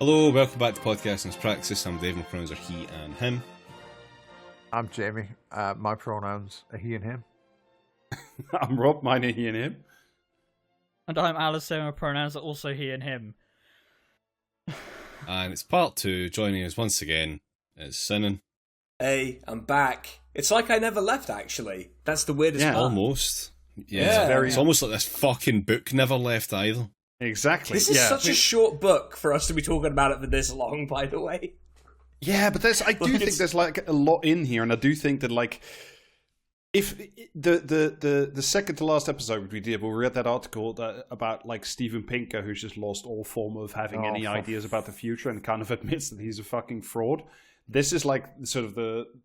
Hello, welcome back to Podcast and Praxis. I'm Dave, my pronouns are he and him. I'm Jamie. My pronouns are he and him. I'm Rob, mine are he and him. And I'm Alistair, my pronouns are also he and him. And it's part 2. Joining us once again is Sinan. Hey, I'm back. It's like I never left, actually. That's the weirdest part. Almost. Yeah. It's almost like this fucking book never left either. Exactly. This is such a short book for us to be talking about it for this long, by the way. Yeah, but I do think there's like a lot in here, and I do think that like if the second to last episode we did, we read that article about like Steven Pinker, who's just lost all form of having any ideas about the future and kind of admits that he's a fucking fraud. This is like sort of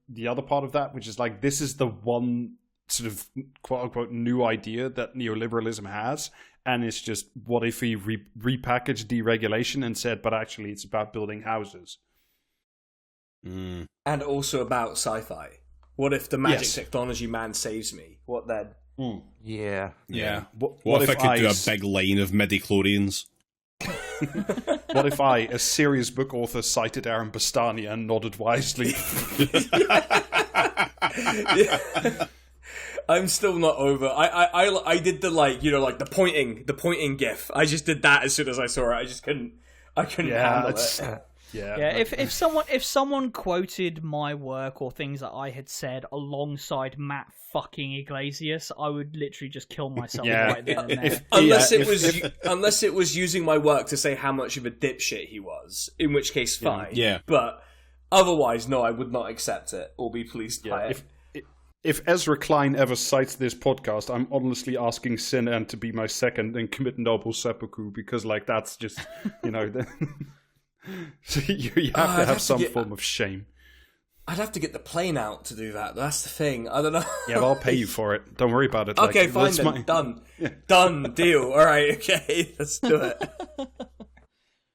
the other part of that, which is like this is the one sort of quote unquote new idea that neoliberalism has. And it's just, what if we repackaged deregulation and said, but actually it's about building houses? Mm. And also about sci-fi. What if the magic technology man saves me? What then? Mm. Yeah. What if I could do a big line of midi-chlorians? What if I, a serious book author, cited Aaron Bastani and nodded wisely? Yeah. I'm still not over. I did the the pointing gif. I just did that as soon as I saw it. I couldn't handle it. Yeah. If someone quoted my work or things that I had said alongside Matt fucking Iglesias, I would literally just kill myself right then and there. Unless it was using my work to say how much of a dipshit he was, in which case fine. Yeah. But otherwise, no, I would not accept it or be pleased by it. If Ezra Klein ever cites this podcast, I'm honestly asking Sinan to be my second and commit noble seppuku, because, like, that's just, so you have to have some form of shame. I'd have to get the plane out to do that. That's the thing. I don't know. Yeah, but I'll pay you for it. Don't worry about it. Okay, fine then. Done. Yeah. Done. Deal. All right, okay. Let's do it.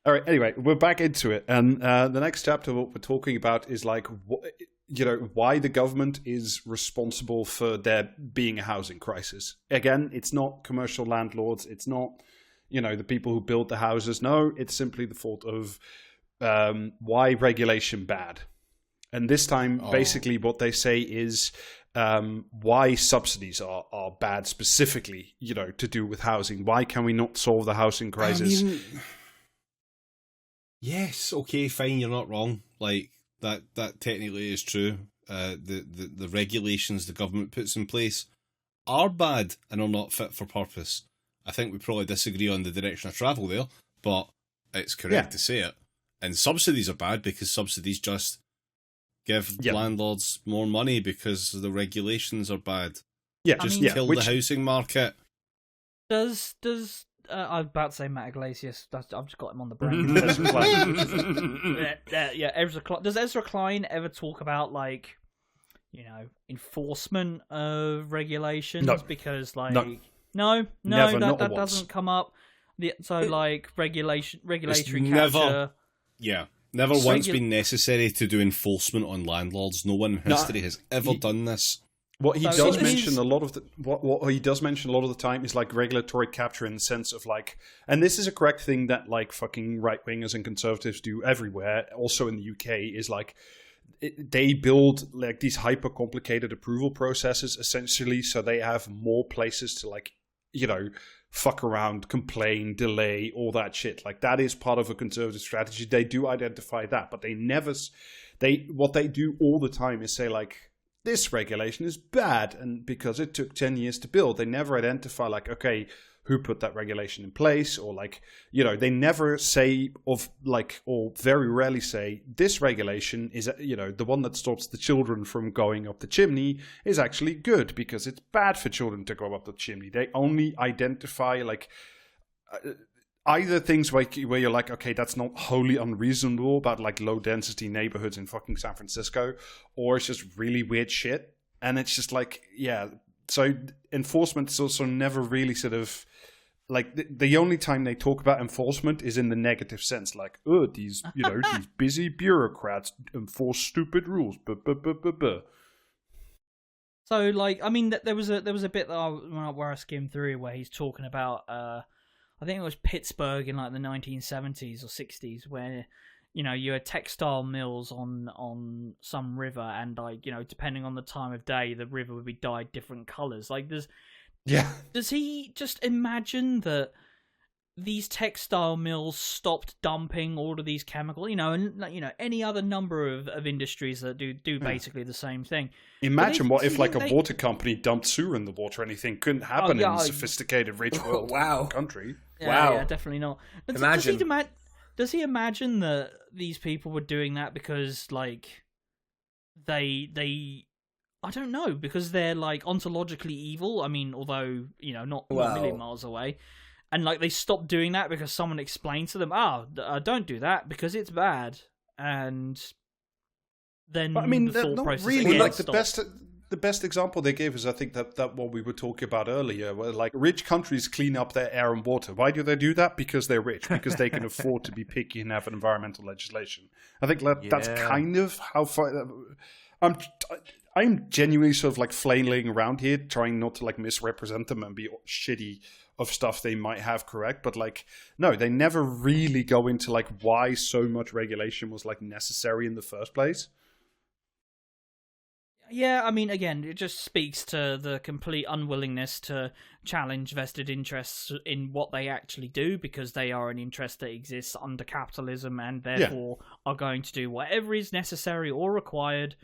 All right, anyway, we're back into it. And the next chapter, what we're talking about is, like, why the government is responsible for there being a housing crisis. Again, it's not commercial landlords. It's not, the people who build the houses. No, it's simply the fault of why regulation bad. And this time, basically what they say is why subsidies are bad specifically, to do with housing. Why can we not solve the housing crisis? Yes, okay, fine, you're not wrong. Like, that technically is true. The regulations the government puts in place are bad and are not fit for purpose. I think we probably disagree on the direction of travel there, but it's correct to say it. And subsidies are bad because subsidies just give landlords more money because the regulations are bad. Yeah, kill the housing market. Does I was about to say Matt Iglesias. I've just got him on the brain. Ezra Klein. Does Ezra Klein ever talk about enforcement of regulations? No. Because no, that doesn't come up. Regulatory capture. Never once been necessary to do enforcement on landlords. No one in history has ever done this. What he does mention a lot of the time is like regulatory capture in the sense of like, and this is a correct thing that like fucking right wingers and conservatives do everywhere, also in the UK, is like they build like these hyper complicated approval processes essentially, so they have more places to like fuck around, complain, delay, all that shit. Like that is part of a conservative strategy. They do identify that, but what they do all the time is say like, this regulation is bad, and because it took 10 years to build. They never identify like, okay, who put that regulation in place, or like, they never say or very rarely say, this regulation is, the one that stops the children from going up the chimney is actually good because it's bad for children to go up the chimney. They only identify like either things where you're like, okay, that's not wholly unreasonable about like low density neighborhoods in fucking San Francisco, or it's just really weird shit. And it's just like, so enforcement is also never really sort of like the only time they talk about enforcement is in the negative sense, like, oh, these these busy bureaucrats enforce stupid rules. So like, I mean, there was a bit where I skimmed through where he's talking about I think it was Pittsburgh in like the 1970s or 60s, where you had textile mills on some river, and like depending on the time of day, the river would be dyed different colors. Like does he just imagine that these textile mills stopped dumping all of these chemicals, and any other number of industries that do basically the same thing. Imagine what if like a water company dumped sewer in the water. Anything couldn't happen in a sophisticated rich world country. Yeah, definitely not. Imagine. Does he imagine that these people were doing that because like they I don't know, because they're like ontologically evil? I mean, although not a million miles away. And like they stopped doing that because someone explained to them, don't do that because it's bad. And then but, I mean, the thought not process really. again Like stopped. the best example they gave is, I think, that what we were talking about earlier, where like rich countries clean up their air and water. Why do they do that? Because they're rich. Because they can afford to be picky and have environmental legislation. I think that's kind of how far. I'm genuinely sort of like flailing around here, trying not to like misrepresent them and be shitty of stuff they might have correct, but like no, they never really go into like why so much regulation was like necessary in the first place. Yeah, I mean, again, it just speaks to the complete unwillingness to challenge vested interests in what they actually do, because they are an interest that exists under capitalism and therefore are going to do whatever is necessary or required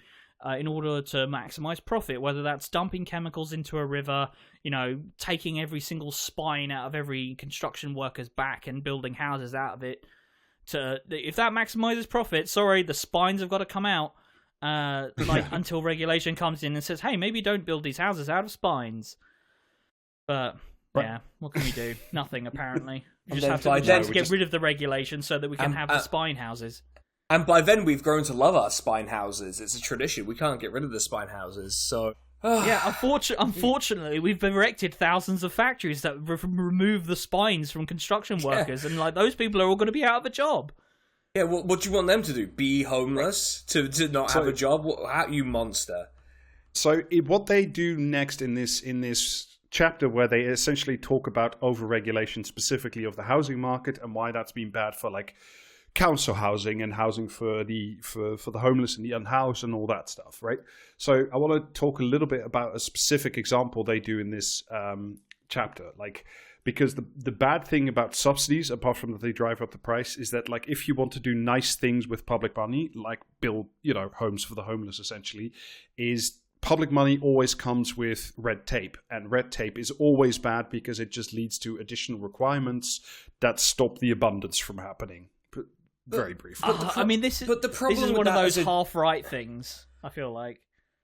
in order to maximize profit, whether that's dumping chemicals into a river, taking every single spine out of every construction worker's back and building houses out of it. If that maximizes profit, sorry, the spines have got to come out. Until regulation comes in and says, hey, maybe don't build these houses out of spines. But yeah, what can we do? Nothing, apparently. We just have to get rid of the regulation so that we can have the spine houses. And by then we've grown to love our spine houses. It's a tradition. We can't get rid of the spine houses. So yeah, unfortunately, we've erected thousands of factories that remove the spines from construction workers, and like those people are all going to be out of a job. Yeah, what do you want them to do? Be homeless? To not have a job? You monster. So what they do next in this chapter, where they essentially talk about overregulation specifically of the housing market and why that's been bad for like council housing and housing for the homeless and the unhoused and all that stuff, right? So I want to talk a little bit about a specific example they do in this chapter, like. Because the bad thing about subsidies, apart from that they drive up the price, is that like if you want to do nice things with public money, like build homes for the homeless, essentially, is public money always comes with red tape, and red tape is always bad because it just leads to additional requirements that stop the abundance from happening. Very briefly. I mean, this is one of those half-right things, I feel like.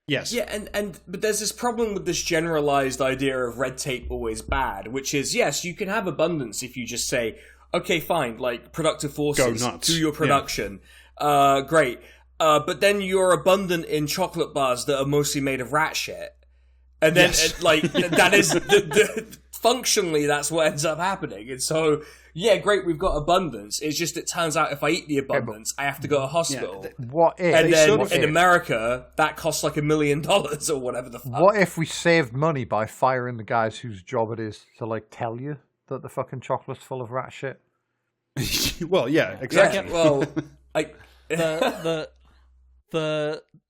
Yes. Yeah, but there's this problem with this generalized idea of red tape always bad, which is, yes, you can have abundance if you just say, okay, fine, like productive forces, do your production. Yeah. Great. But then you're abundant in chocolate bars that are mostly made of rat shit. And then, that is, functionally, that's what ends up happening. And so, yeah, great, we've got abundance. It's just, it turns out if I eat the abundance, I have to go to hospital. What if? And then in America, that costs like $1 million or whatever the fuck. What if we saved money by firing the guys whose job it is to, like, tell you that the fucking chocolate's full of rat shit? Well, yeah, exactly. Yeah, well,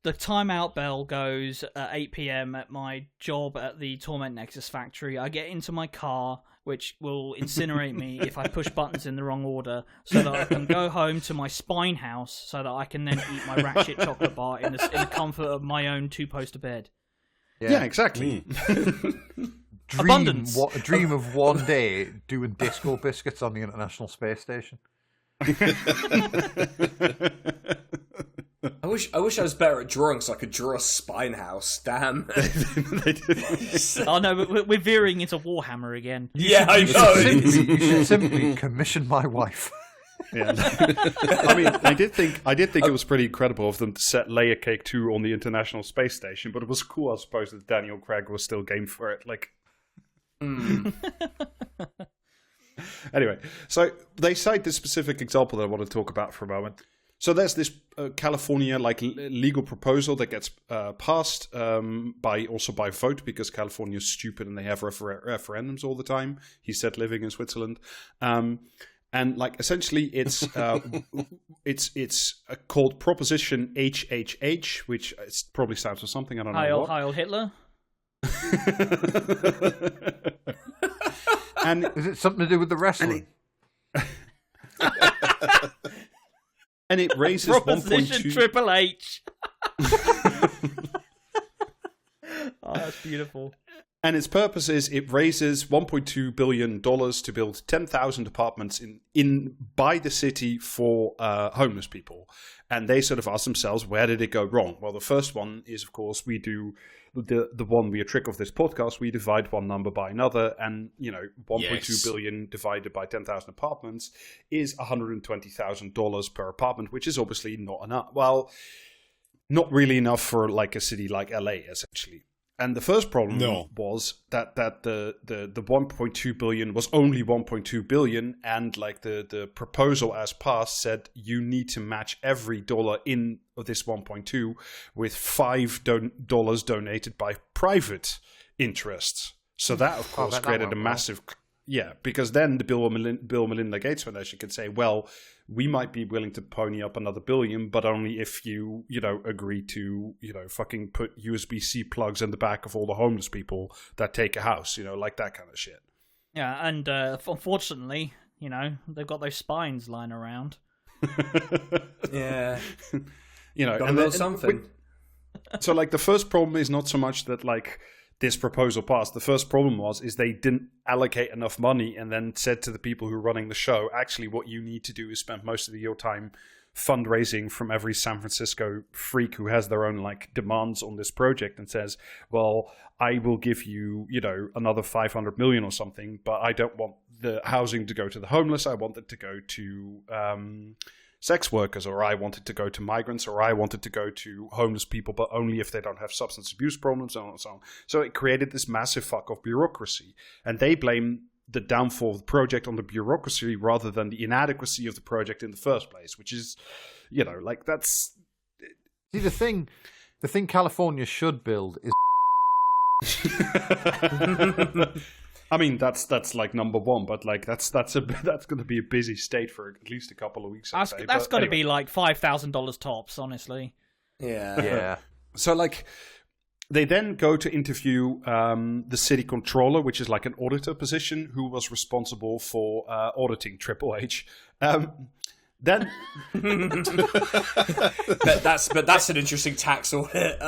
The timeout bell goes at 8 p.m. at my job at the Torment Nexus factory. I get into my car, which will incinerate me if I push buttons in the wrong order, so that I can go home to my spine house, so that I can then eat my rat shit chocolate bar in the comfort of my own two-poster bed. Yeah, exactly. Abundance. A dream of one day doing disco biscuits on the International Space Station. I wish I was better at drawing, so I could draw a spine house. Damn. Oh no, but we're veering into Warhammer again. Yeah, I know. You should simply commission my wife. Yeah. I mean, I did think it was pretty incredible of them to set Layer Cake 2 on the International Space Station, but it was cool, I suppose, that Daniel Craig was still game for it. Like. Anyway, so they cite this specific example that I want to talk about for a moment. So there's this California legal proposal that gets passed by vote, because California is stupid and they have referendums all the time. He said, living in Switzerland, and essentially it's it's called Proposition HHH, which probably stands for something, I don't know what. Heil Hitler. And is it something to do with the wrestling? And it raises Proposition 1.2 Triple H. Oh, that's beautiful. And its purpose is it raises $1.2 billion to build 10,000 apartments by the city for homeless people. And they sort of ask themselves, where did it go wrong? Well, the first one is, of course, we do the one we a trick of this podcast. We divide one number by another, and 1.2 billion divided by 10,000 apartments is $120,000 per apartment, which is obviously not enough. Well, not really enough for a city like LA, essentially. And the first problem was that the 1.2 billion was only 1.2 billion, and the proposal as passed said you need to match every dollar in of this 1.2 with $5 donated by private interests. So that, of course, created a massive... Yeah, because then the Bill Melinda Gates Foundation could say, well, we might be willing to pony up another $1 billion, but only if you agree to, fucking put USB-C plugs in the back of all the homeless people that take a house, like that kind of shit. Yeah, and unfortunately, they've got those spines lying around. Yeah. And then something. So, the first problem is not so much that, this proposal passed. The first problem is they didn't allocate enough money, and then said to the people who are running the show, actually what you need to do is spend most of your time fundraising from every San Francisco freak who has their own demands on this project, and says, well, I will give you, another 500 million or something, but I don't want the housing to go to the homeless. I want it to go to sex workers, or I wanted to go to migrants, or I wanted to go to homeless people, but only if they don't have substance abuse problems, and so on. So it created this massive fuck of bureaucracy. And they blame the downfall of the project on the bureaucracy rather than the inadequacy of the project in the first place, which is, that's... See, the thing California should build is... I mean, that's number one, but that's going to be a busy state for at least a couple of weeks. That's got to be $5,000 tops, honestly. Yeah. So they then go to interview the city controller, which is an auditor position, who was responsible for auditing Triple H. Then that's an interesting tax audit.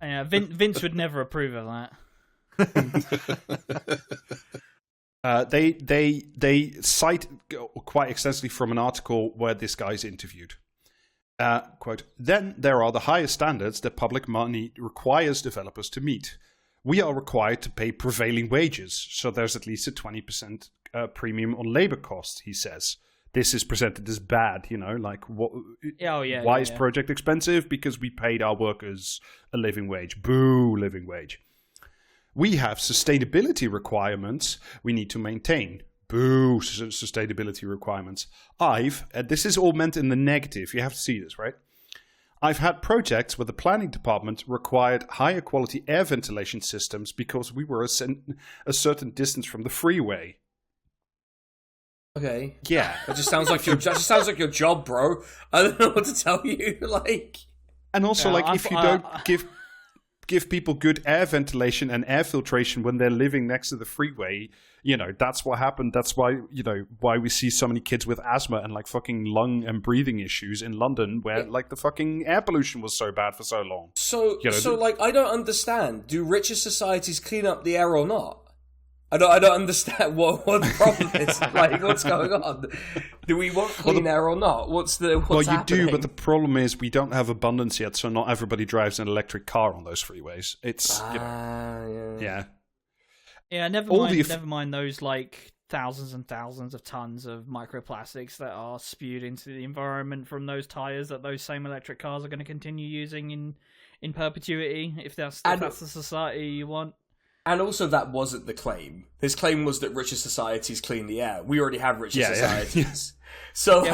Yeah, Vince would never approve of that. They cite quite extensively from an article where this guy's interviewed. Quote, then there are the higher standards that public money requires developers to meet. We are required to pay prevailing wages, so there's at least a 20% premium on labor costs, he says. This is presented as bad, what? Why is project expensive? Because we paid our workers a living wage. Boo, living wage. We have sustainability requirements we need to maintain. Boo, sustainability requirements. This is all meant in the negative. You have to see this, right? I've had projects where the planning department required higher quality air ventilation systems because we were a certain distance from the freeway. Okay. Yeah. That just sounds like your job, bro. I don't know what to tell you. And also, if you don't give people good air ventilation and air filtration when they're living next to the freeway, that's what happened. That's why, why we see so many kids with asthma and fucking lung and breathing issues in London, where the fucking air pollution was so bad for so long. So I don't understand. Do richer societies clean up the air or not? I don't understand what the problem is. What's going on? Do we want clean air or not? What's happening? You do, but the problem is we don't have Abundunce yet, so not everybody drives an electric car on those freeways. It's yeah. Yeah, never mind those thousands and thousands of tons of microplastics that are spewed into the environment from those tires that those same electric cars are going to continue using in perpetuity. If that's the society you want. And also, that wasn't the claim. His claim was that richer societies clean the air. We already have richer societies. So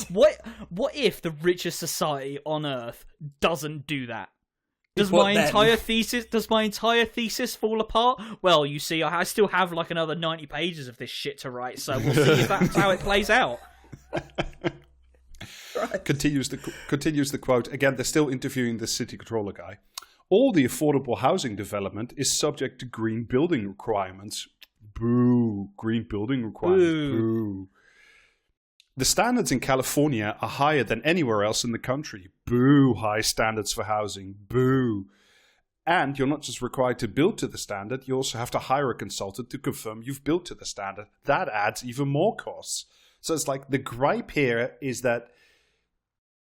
what if the richest society on Earth doesn't do that? Does my entire thesis fall apart? Well, you see, I still have like another 90 pages of this shit to write, so we'll see if that's how it plays out. Right. Continues the quote. Again, they're still interviewing the city controller guy. All the affordable housing development is subject to green building requirements. Boo. Green building requirements. Boo. The standards in California are higher than anywhere else in the country. Boo. High standards for housing. Boo. And you're not just required to build to the standard, you also have to hire a consultant to confirm you've built to the standard. That adds even more costs. So it's like the gripe here is that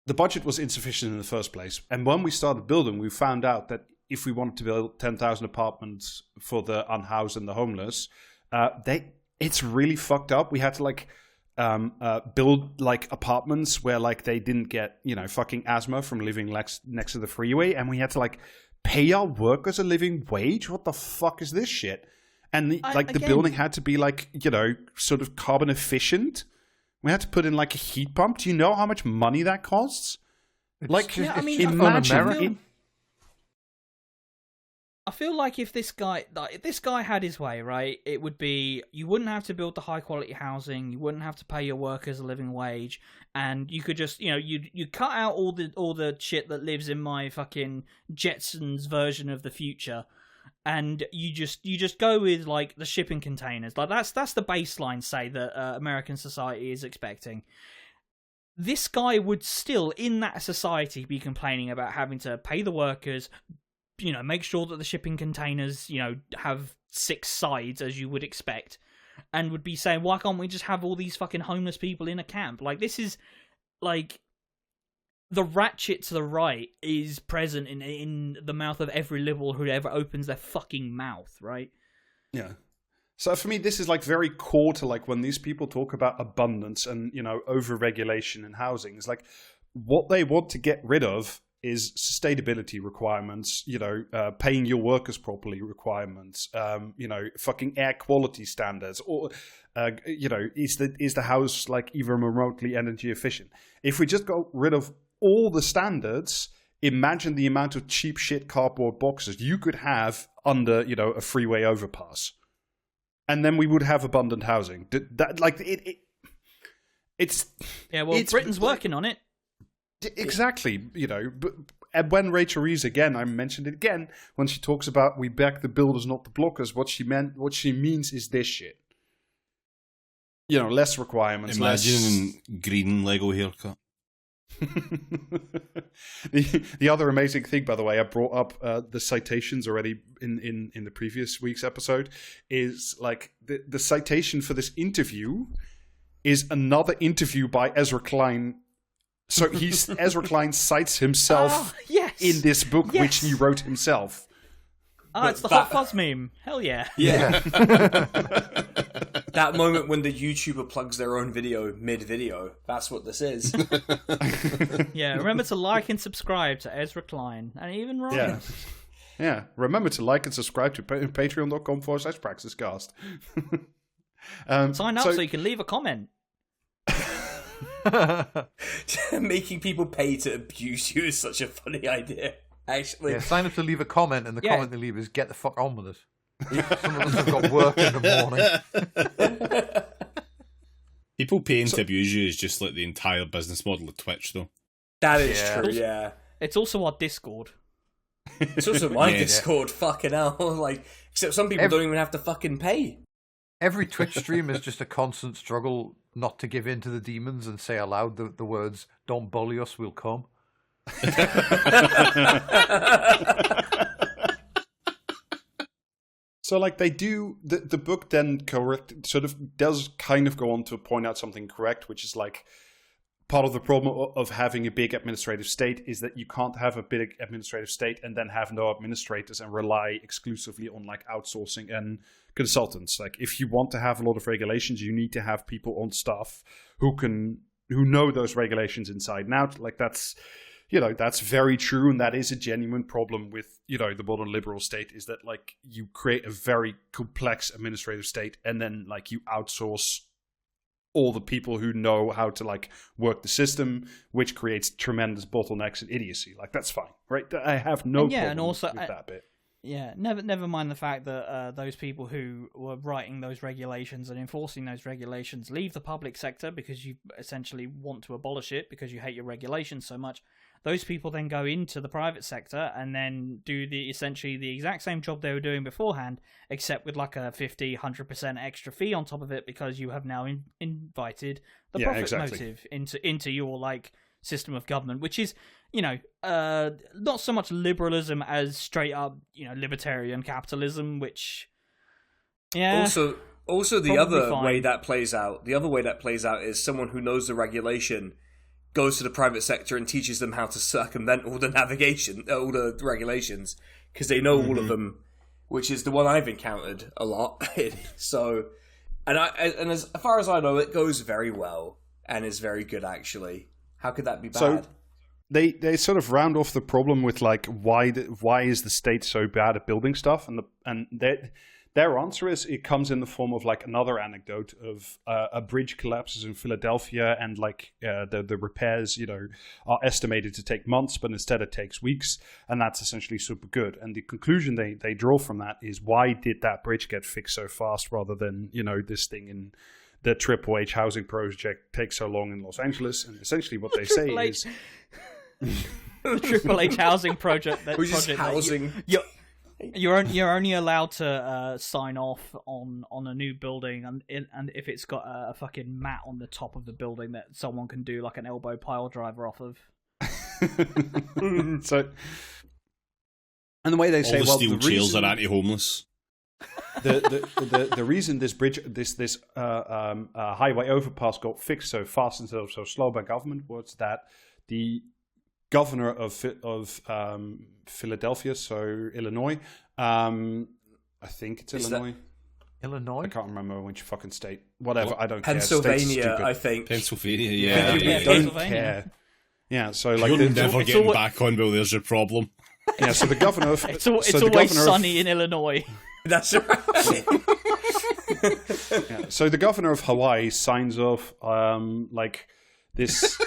the budget was insufficient in the first place. And when we started building, we found out that if we wanted to build 10,000 apartments for the unhoused and the homeless, it's really fucked up. We had to build like apartments where like they didn't get, fucking asthma from living next to the freeway. And we had to like pay our workers a living wage. What the fuck is this shit? And the building had to be like, sort of carbon efficient. We had to put in like a heat pump. Do you know how much money that costs? Imagine. I feel like if this guy had his way, right, it would be you wouldn't have to build the high quality housing, you wouldn't have to pay your workers a living wage, and you could just you cut out all the shit that lives in my fucking Jetsons version of the future. And you just go with like the shipping containers. Like that's the baseline, say, that American society is expecting. This guy would still, in that society, be complaining about having to pay the workers, make sure that the shipping containers, have 6 sides as you would expect, and would be saying, why can't we just have all these fucking homeless people in a camp? Like this is like. The ratchet to the right is present in the mouth of every liberal who ever opens their fucking mouth, right? Yeah. So for me, this is like very core to like when these people talk about abundance and, over-regulation in housing. It's like what they want to get rid of is sustainability requirements, paying your workers properly requirements, fucking air quality standards, or, is the house like even remotely energy efficient? If we just got rid of all the standards, imagine the amount of cheap shit cardboard boxes you could have under, a freeway overpass. And then we would have abundant housing. It's Britain's working on it. Exactly, but and when Rachel Reeves, again, I mentioned it again, when she talks about we back the builders, not the blockers, what she means is this shit. Less requirements. Imagine green Lego haircut. The other amazing thing, by the way, I brought up the citations already in the previous week's episode, is like the citation for this interview is another interview by Ezra Klein. So Ezra Klein cites himself in this book, which he wrote himself. It's the Hot Fuzz meme. Hell yeah. Yeah. That moment when the YouTuber plugs their own video mid-video. That's what this is. Yeah, remember to like and subscribe to Ezra Klein. And even Ryan. Yeah. Remember to like and subscribe to patreon.com/praxiscast. Sign up so you can leave a comment. Making people pay to abuse you is such a funny idea. Actually, sign up to leave a comment, and the comment they leave is "Get the fuck on with it." Some of us have got work in the morning. People paying to abuse you is just like the entire business model of Twitch, though. That is true. Yeah, it's also our Discord. It's also my Discord. Fucking hell! Like, except some people don't even have to fucking pay. Every Twitch stream is just a constant struggle not to give in to the demons and say aloud the words, "Don't bully us, we'll come." So like they do, the book then sort of does kind of go on to point out something correct, which is like part of the problem of having a big administrative state is that you can't have a big administrative state and then have no administrators and rely exclusively on like outsourcing and consultants. Like if you want to have a lot of regulations, you need to have people on staff who know those regulations inside and out. Like that's that's very true, and that is a genuine problem with, the modern liberal state, is that, like, you create a very complex administrative state, and then, like, you outsource all the people who know how to, like, work the system, which creates tremendous bottlenecks and idiocy. Like, that's fine, right? I have no problem with that bit. Yeah, never mind the fact that those people who were writing those regulations and enforcing those regulations leave the public sector because you essentially want to abolish it because you hate your regulations so much. Those people then go into the private sector and then do essentially the exact same job they were doing beforehand, except with like a 50-100% extra fee on top of it because you have now invited the profit motive into your like system of government, which is, not so much liberalism as straight up, libertarian capitalism, which, Also, the other way that plays out is someone who knows the regulation goes to the private sector and teaches them how to circumvent all the regulations, because they know all of them, which is the one I've encountered a lot. So, and as far as I know, it goes very well and is very good, actually. How could that be bad? So they sort of round off the problem with, like, why is the state so bad at building stuff, and their answer is it comes in the form of, like, another anecdote of a bridge collapses in Philadelphia, and, like, the repairs are estimated to take months, but instead it takes weeks, and that's essentially super good. And the conclusion they draw from that is, why did that bridge get fixed so fast rather than this thing in the Triple H housing project takes so long in Los Angeles? And essentially what they say is the Triple H housing project. Housing. You're only allowed to sign off on a new building, and if it's got a fucking mat on the top of the building that someone can do like an elbow pile driver off of. So, and the way they say, all the steel chairs are anti-homeless. The reason this bridge, this highway overpass got fixed so fast instead of so slow by government was that the governor of Philadelphia, so Illinois, I think it's Illinois. Illinois? I can't remember which fucking state. Whatever, I don't Pennsylvania, care. I think. Pennsylvania, yeah. I don't care. Yeah, so like you're never getting back on. Well, there's your problem. Yeah, so the governor of it's always sunny in Illinois. That's right. Yeah, so the governor of Hawaii signs off like this.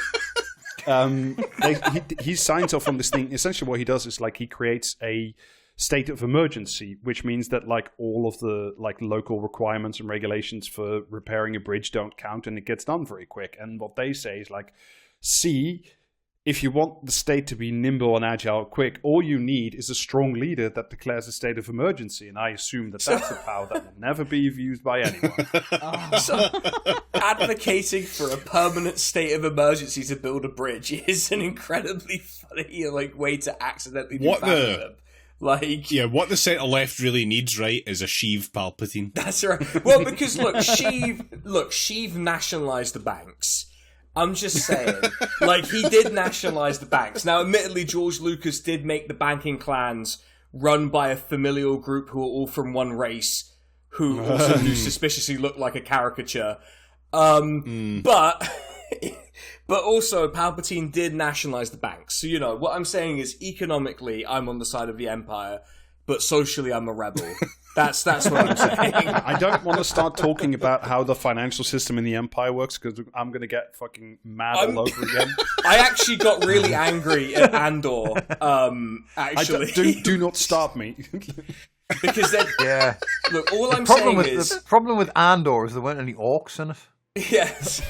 He signs off on this thing. Essentially, what he does is like he creates a state of emergency, which means that like all of the like local requirements and regulations for repairing a bridge don't count, and it gets done very quick. And what they say is like, see, if you want the state to be nimble and agile quick, all you need is a strong leader that declares a state of emergency. And I assume that that's a power that will never be used by anyone. So, advocating for a permanent state of emergency to build a bridge is an incredibly funny like way to accidentally do fascism. What the centre left really needs, right, is a Sheev Palpatine. That's right. Well, because Sheev nationalised the banks. I'm just saying, like, he did nationalise the banks. Now, admittedly, George Lucas did make the banking clans run by a familial group who are all from one race, who also do suspiciously look like a caricature. But also, Palpatine did nationalise the banks. So, what I'm saying is, economically, I'm on the side of the Empire, but socially, I'm a rebel. That's what I'm saying. I don't want to start talking about how the financial system in the Empire works, because I'm going to get fucking mad all over again. I actually got really angry at Andor, actually. Do not stop me. Because then, yeah. Look, all I'm saying is... The problem with Andor is there weren't any orcs in it. Yes.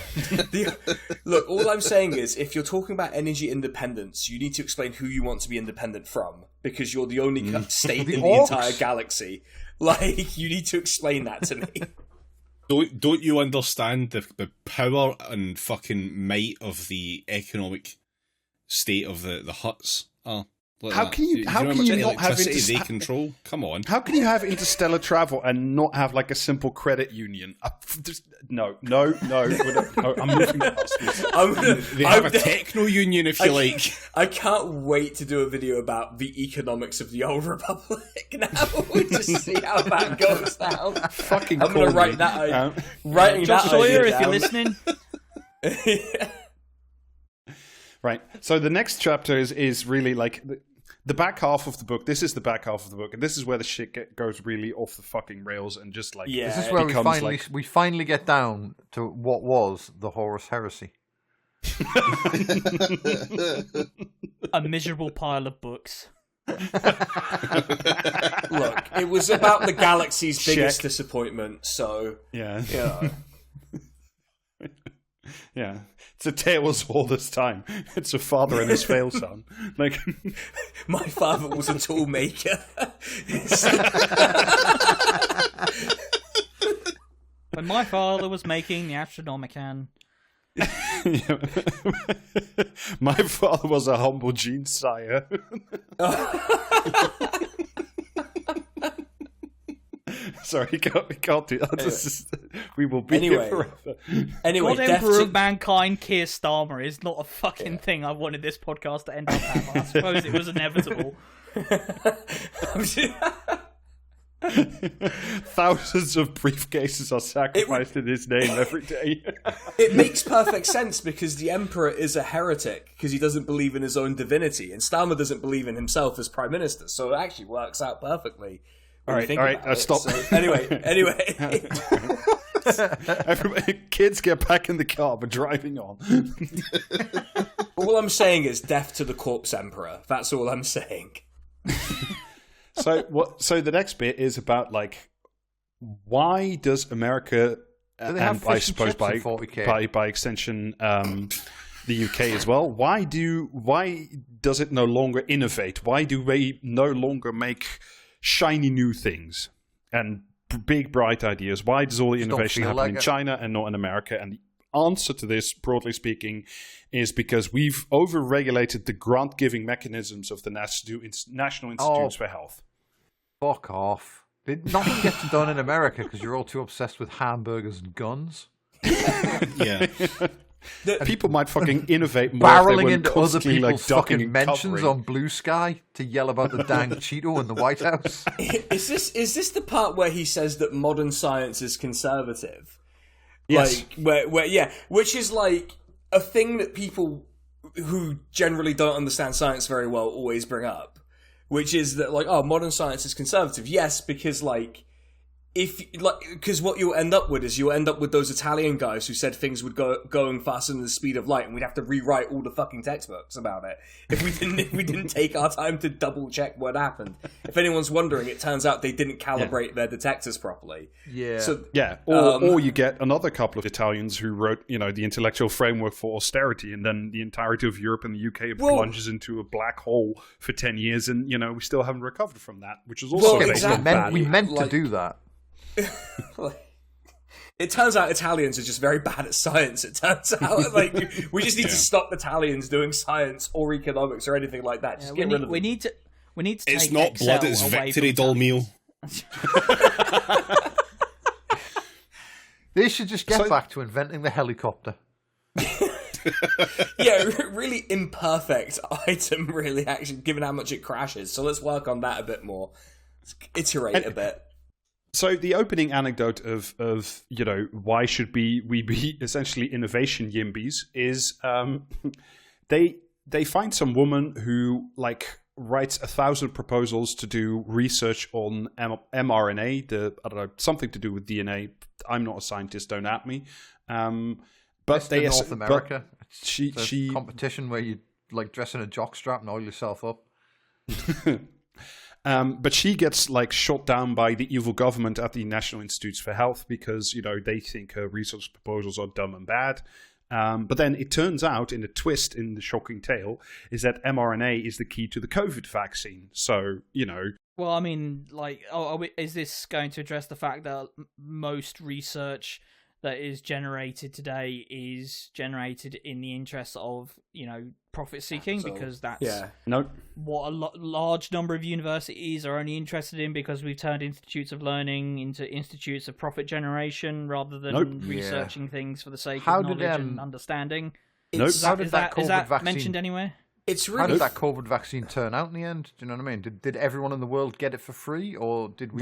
Look, all I'm saying is, if you're talking about energy independence, you need to explain who you want to be independent from, because you're the only state in the entire galaxy. Like, you need to explain that to me. Don't you understand the power and fucking might of the economic state of the Hutts? How can you not have they control? Come on. How can you have interstellar travel and not have like a simple credit union? No. I'm moving past this. They have a techno union, if you like. I can't wait to do a video about the economics of the old republic now. Just see how that goes down. Fucking I'm going to write that out. Josh Sawyer, if you're listening. Right. So the next chapter is really like the back half of the book. This is the back half of the book, and this is where the shit goes really off the fucking rails and just like Yeah. This is where we finally get down to what was the Horus Heresy. A miserable pile of books. Look, it was about the galaxy's biggest disappointment, so... Yeah. Yeah. Yeah. It's a tale as old as time. It's a father and his fail son. Like, My father was a tool maker. When my father was making the Astronomicon... my father was a humble gene sire. Sorry, we can't do that. We will be here forever. Anyway, God Emperor of Mankind, Keir Starmer is not a fucking thing I wanted this podcast to end up at. I suppose it was inevitable. Thousands of briefcases are sacrificed in his name every day. It makes perfect sense because the Emperor is a heretic because he doesn't believe in his own divinity, and Starmer doesn't believe in himself as Prime Minister, so it actually works out perfectly. All right, stop. So, anyway. Everybody, kids, get back in the car. We're driving on. All I'm saying is death to the corpse Emperor. That's all I'm saying. So the next bit is about like why does America and I suppose by extension the UK as well, why does it no longer innovate? Why do they no longer make shiny new things and big bright ideas? Why does all the innovation happen in China and not in America? And the answer to this, broadly speaking, is because we've over-regulated the grant-giving mechanisms of the National Institutes for Health. Fuck off. Nothing gets done in America because you're all too obsessed with hamburgers and guns. Yeah. People might fucking innovate more barreling if they into other people's like fucking mentions on Blue Sky to yell about the dang Cheeto in the White House. Is this the part where he says that modern science is conservative? Yes. Like, which is like a thing that people who generally don't understand science very well always bring up, which is that like, oh, modern science is conservative. Yes, because like, because what you'll end up with is you'll end up with those Italian guys who said things would going faster than the speed of light, and we'd have to rewrite all the fucking textbooks about it if we didn't take our time to double check what happened. If anyone's wondering, it turns out they didn't calibrate their detectors properly. Yeah. So, or you get another couple of Italians who wrote, the intellectual framework for austerity, and then the entirety of Europe and the UK plunges into a black hole for 10 years, and we still haven't recovered from that, which is also we meant to do that. It turns out Italians are just very bad at science. It turns out like we just need to stop Italians doing science or economics or anything like that. Just get rid of them. We need to take it's not Excel blood, it's away victory from doll meal. They should just get back to inventing the helicopter. Yeah, really imperfect item, really, actually, given how much it crashes. So let's work on that a bit more. Let's iterate a bit. So the opening anecdote of why should we be essentially innovation yimbies is they find some woman who like writes 1,000 proposals to do research on mRNA, something to do with DNA. I'm not a scientist, don't at me. But they North America. She competition where you like dress in a jockstrap and oil yourself up. But she gets like shot down by the evil government at the National Institutes for Health because they think her research proposals are dumb and bad. But then it turns out, in a twist in the shocking tale, is that mRNA is the key to the COVID vaccine. So Well, I mean, like, is this going to address the fact that most research that is generated today is generated in the interest of, profit seeking? Because that's what a large number of universities are only interested in, because we've turned institutes of learning into institutes of profit generation rather than researching things for the sake of knowledge and understanding. Is that mentioned anywhere? How did that COVID vaccine turn out in the end? Do you know what I mean? Did everyone in the world get it for free, or did we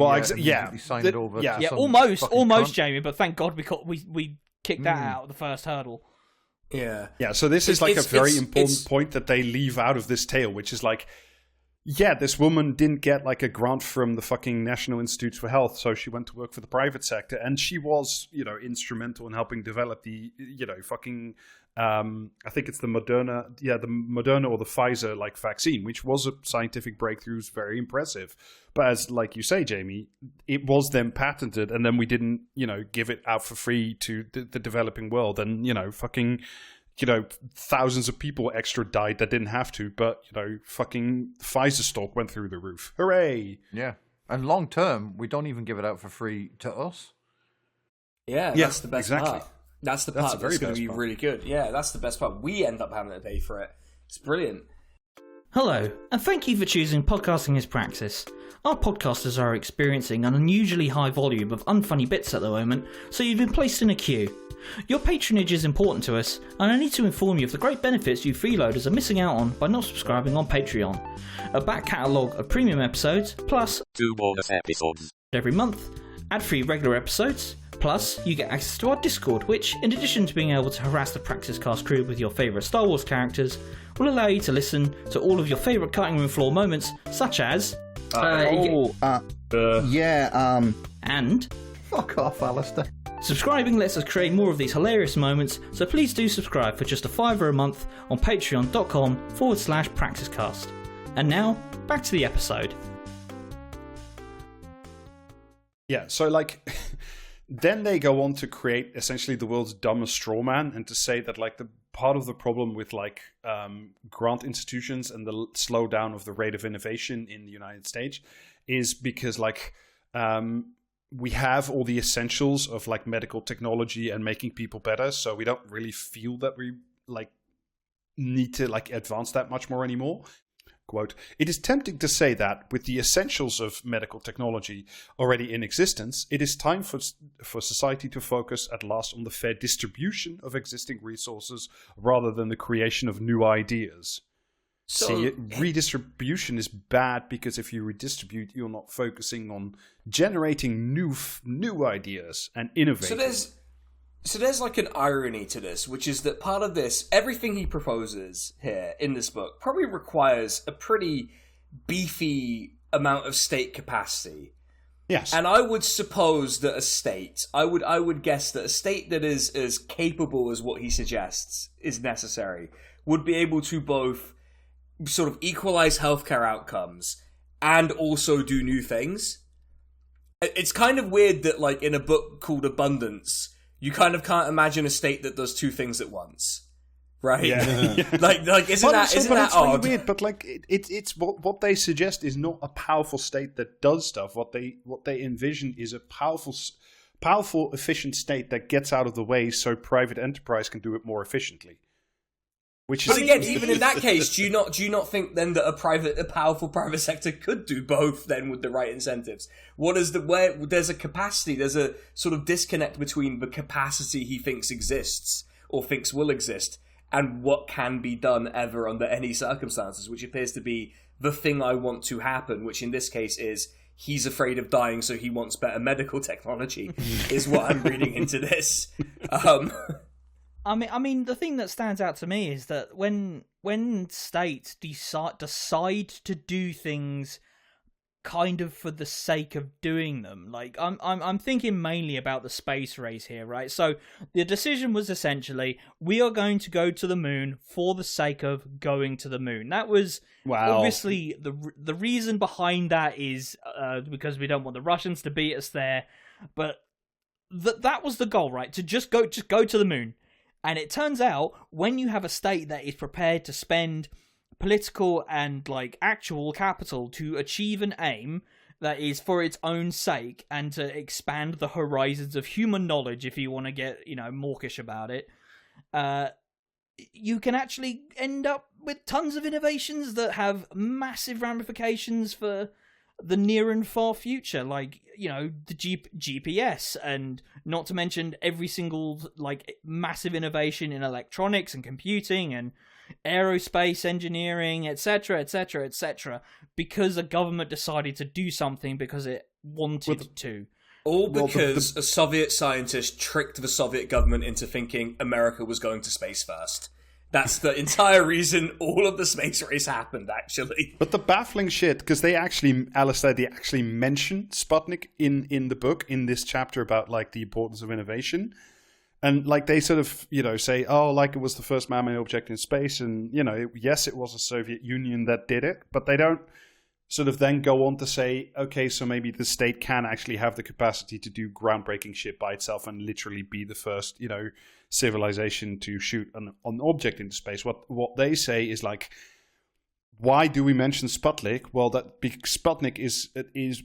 sign it over? Almost, Jamie. But thank God we kicked that out of the first hurdle. Yeah, so this is like a very important point that they leave out of this tale, which is like, yeah, this woman didn't get like a grant from the fucking National Institutes for Health, so she went to work for the private sector, and she was, instrumental in helping develop the, fucking, I think it's the Moderna or the Pfizer like vaccine, which was a scientific breakthrough, very impressive. But as like you say, Jamie, it was then patented, and then we didn't, give it out for free to the developing world, and fucking. Thousands of people extra died that didn't have to, but, fucking Pfizer stock went through the roof. Hooray! Yeah. And long term, we don't even give it out for free to us. Yeah, that's the best part. That's the part that's going to be part. Really good. Yeah, that's the best part. We end up having to pay for it. It's brilliant. Hello, and thank you for choosing Podcasting is Praxis. Our podcasters are experiencing an unusually high volume of unfunny bits at the moment, so you've been placed in a queue. Your patronage is important to us, and I need to inform you of the great benefits you freeloaders are missing out on by not subscribing on Patreon. A back catalogue of premium episodes, plus 2 bonus episodes every month, ad-free regular episodes, plus you get access to our Discord, which, in addition to being able to harass the Praxis Cast crew with your favourite Star Wars characters, will allow you to listen to all of your favourite cutting room floor moments, such as... and... Fuck off, Alistair. Subscribing lets us create more of these hilarious moments, so please do subscribe for just $5 a month on patreon.com/praxiscast. And now, back to the episode. Yeah, so like, then they go on to create essentially the world's dumbest straw man, and to say that like the part of the problem with like grant institutions and the slowdown of the rate of innovation in the United States is because like we have all the essentials of like medical technology and making people better, so we don't really feel that we like need to like advance that much more anymore. Quote, "It is tempting to say that with the essentials of medical technology already in existence, it is time for society to focus at last on the fair distribution of existing resources rather than the creation of new ideas." See, redistribution is bad because if you redistribute, you're not focusing on generating new ideas and innovating. So there's like an irony to this, which is that part of this, everything he proposes here in this book, probably requires a pretty beefy amount of state capacity. Yes. And I would suppose that I would guess that a state that is as capable as what he suggests is necessary would be able to both sort of equalize healthcare outcomes and also do new things. It's kind of weird that like in a book called Abundunce, you kind of can't imagine a state that does two things at once, right? Yeah. like isn't that odd? Really weird, but like it's what they suggest is not a powerful state that does stuff. What they envision is a powerful, efficient state that gets out of the way so private enterprise can do it more efficiently. But again, even in that case, do you not think then that a powerful private sector could do both then with the right incentives? Where there's a capacity, there's a sort of disconnect between the capacity he thinks exists or thinks will exist and what can be done ever under any circumstances, which appears to be the thing I want to happen, which in this case is he's afraid of dying, so he wants better medical technology, is what I'm reading into this. I mean, the thing that stands out to me is that when states decide to do things kind of for the sake of doing them, like I'm thinking mainly about the space race here, right? So the decision was essentially we are going to go to the moon for the sake of going to the moon. That was obviously the reason behind that is because we don't want the Russians to beat us there, but that was the goal, right? To just go to the moon. And it turns out, when you have a state that is prepared to spend political and like actual capital to achieve an aim that is for its own sake and to expand the horizons of human knowledge, if you want to get, mawkish about it, you can actually end up with tons of innovations that have massive ramifications for the near and far future, like, the GPS, and not to mention every single, like, massive innovation in electronics and computing and aerospace engineering, etc., etc., etc., because a government decided to do something because it wanted to. All because a Soviet scientist tricked the Soviet government into thinking America was going to space first. That's the entire reason all of the space race happened, actually. But the baffling shit, because they actually mention Sputnik in the book, in this chapter about like the importance of innovation. And like they sort of, say, oh, like it was the first man-made object in space. And, yes, it was the Soviet Union that did it. But they don't sort of then go on to say, okay, so maybe the state can actually have the capacity to do groundbreaking shit by itself and literally be the first, civilization to shoot an object into space. What they say is like, why do we mention Sputnik? Well, that Sputnik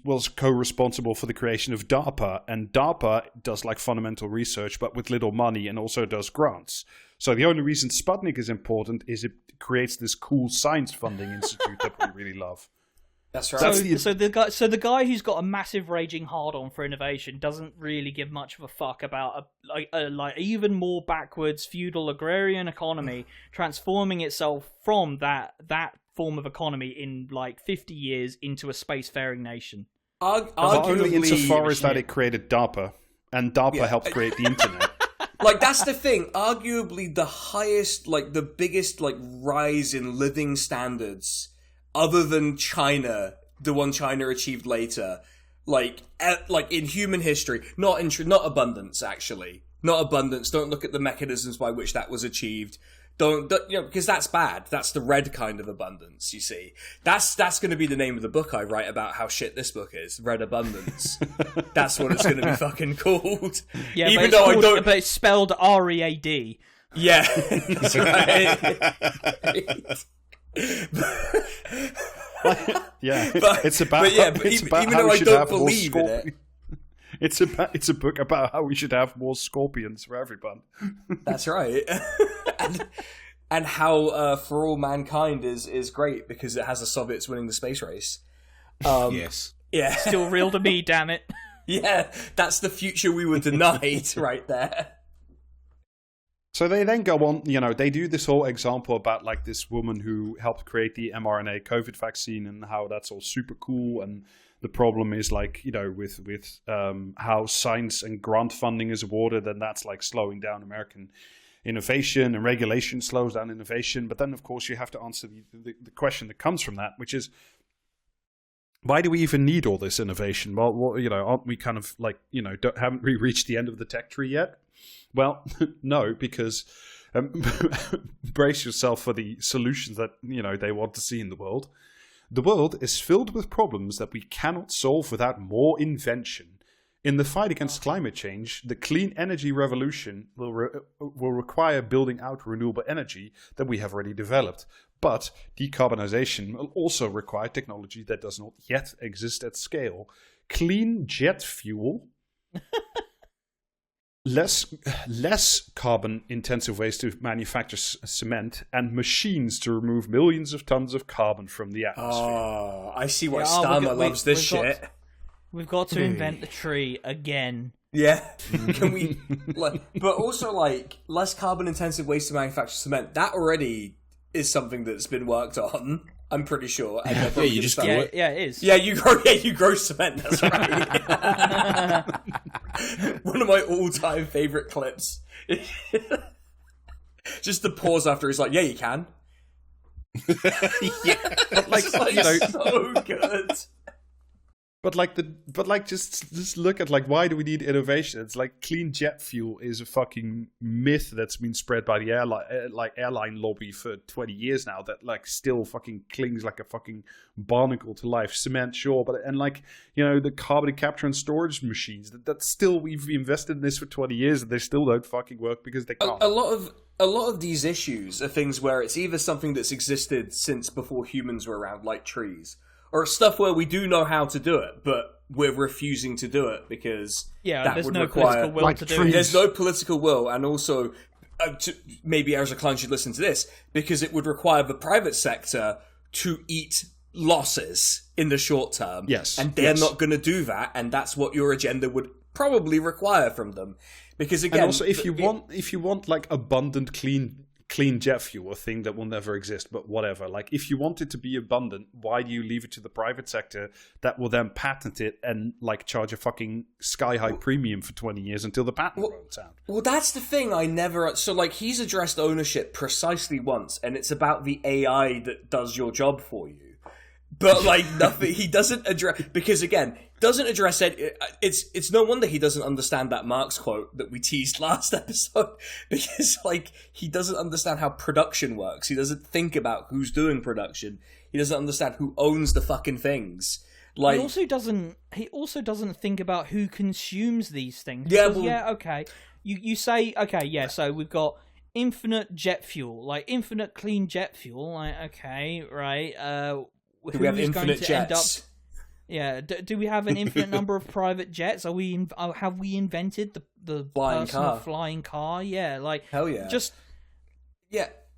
was co-responsible for the creation of DARPA, and DARPA does like fundamental research, but with little money, and also does grants. So the only reason Sputnik is important is it creates this cool science funding institute that we really love. That's right. So the guy who's got a massive raging hard-on for innovation doesn't really give much of a fuck about a even more backwards feudal agrarian economy transforming itself from that form of economy in like 50 years into a spacefaring nation. Only insofar as that it created DARPA, and DARPA helped create the internet. Like, that's the thing. Arguably the highest, like the biggest like rise in living standards, other than China, the one China achieved later, like in human history, not abundance, actually. Not abundance. Don't look at the mechanisms by which that was achieved. Don't because that's bad. That's the red kind of abundance, you see. That's going to be the name of the book I write about how shit this book is. Red Abundance. That's what it's going to be fucking called. Yeah, even though I don't... But it's spelled READ. Yeah, that's right. Yeah, but, it's about. Even though I don't believe in it, it's a book about how we should have more scorpions for everyone. That's right, and how For All Mankind is great because it has the Soviets winning the space race. Yes, yeah, still real to me, damn it. Yeah, that's the future we were denied right there. So they then go on, they do this whole example about like this woman who helped create the mRNA COVID vaccine and how that's all super cool. And the problem is like, with how science and grant funding is awarded, and that's like slowing down American innovation, and regulation slows down innovation. But then, of course, you have to answer the question that comes from that, which is, why do we even need all this innovation? Well, aren't we kind of like, haven't we reached the end of the tech tree yet? Well, no, because brace yourself for the solutions that, they want to see in the world. The world is filled with problems that we cannot solve without more invention. In the fight against climate change, the clean energy revolution will require building out renewable energy that we have already developed. But decarbonization will also require technology that does not yet exist at scale. Clean jet fuel... Less carbon-intensive ways to manufacture cement, and machines to remove millions of tons of carbon from the atmosphere. Oh, I see why Starmer loves this shit. We've got to invent the tree again. Yeah, can we? But also, like, less carbon-intensive ways to manufacture cement. That already is something that's been worked on. I'm pretty sure. Yeah, you just grow it. Yeah, it is. Yeah, you grow cement. That's right. One of my all-time favorite clips. Just the pause after he's like, "Yeah, you can." Yeah, but like so good. But just look at like, why do we need innovation? It's like clean jet fuel is a fucking myth that's been spread by the airline lobby for 20 years now, that like still fucking clings like a fucking barnacle to life. Cement, sure, but the carbon capture and storage machines that still, we've invested in this for 20 years and they still don't fucking work because they can't. A lot of these issues are things where it's either something that's existed since before humans were around, like trees, or stuff where we do know how to do it, but we're refusing to do it because there's no political will to do it. There's no political will, and also, maybe Ezra Klein should listen to this, because it would require the private sector to eat losses in the short term. Yes. And they're not going to do that, and that's what your agenda would probably require from them. Because again... And also, if you want like abundant, clean clean jet fuel, a thing that will never exist, but whatever. Like, if you want it to be abundant, why do you leave it to the private sector that will then patent it and like charge a fucking sky-high premium for 20 years until the patent runs out? Well, that's the thing I never... So, like, he's addressed ownership precisely once, and it's about the AI that does your job for you. But, like, nothing, he doesn't address... Because, again, doesn't address it. It's no wonder he doesn't understand that Marx quote that we teased last episode. Because, like, he doesn't understand how production works. He doesn't think about who's doing production. He doesn't understand who owns the fucking things. Like, he also doesn't think about who consumes these things. Yeah, because, okay. You say, okay, yeah, so we've got infinite jet fuel, like infinite clean jet fuel. Like, okay, right. Do we have infinite jets? Do we have an infinite number of private jets? Have we invented the flying car? Yeah, like, hell yeah.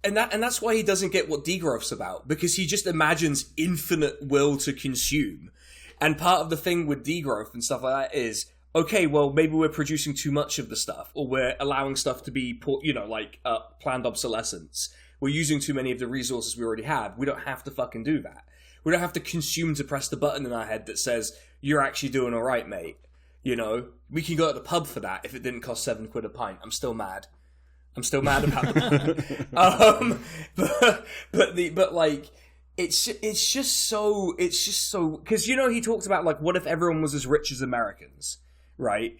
And that's why he doesn't get what degrowth's about, because he just imagines infinite will to consume. And part of the thing with degrowth and stuff like that is, okay, well, maybe we're producing too much of the stuff, or we're allowing stuff to be, planned obsolescence. We're using too many of the resources we already have. We don't have to fucking do that. We don't have to consume to press the button in our head that says, you're actually doing all right, mate. You know, we can go to the pub for that if it didn't cost £7 a pint. I'm still mad about the but it's just so, because, you know, he talked about, like, what if everyone was as rich as Americans, right?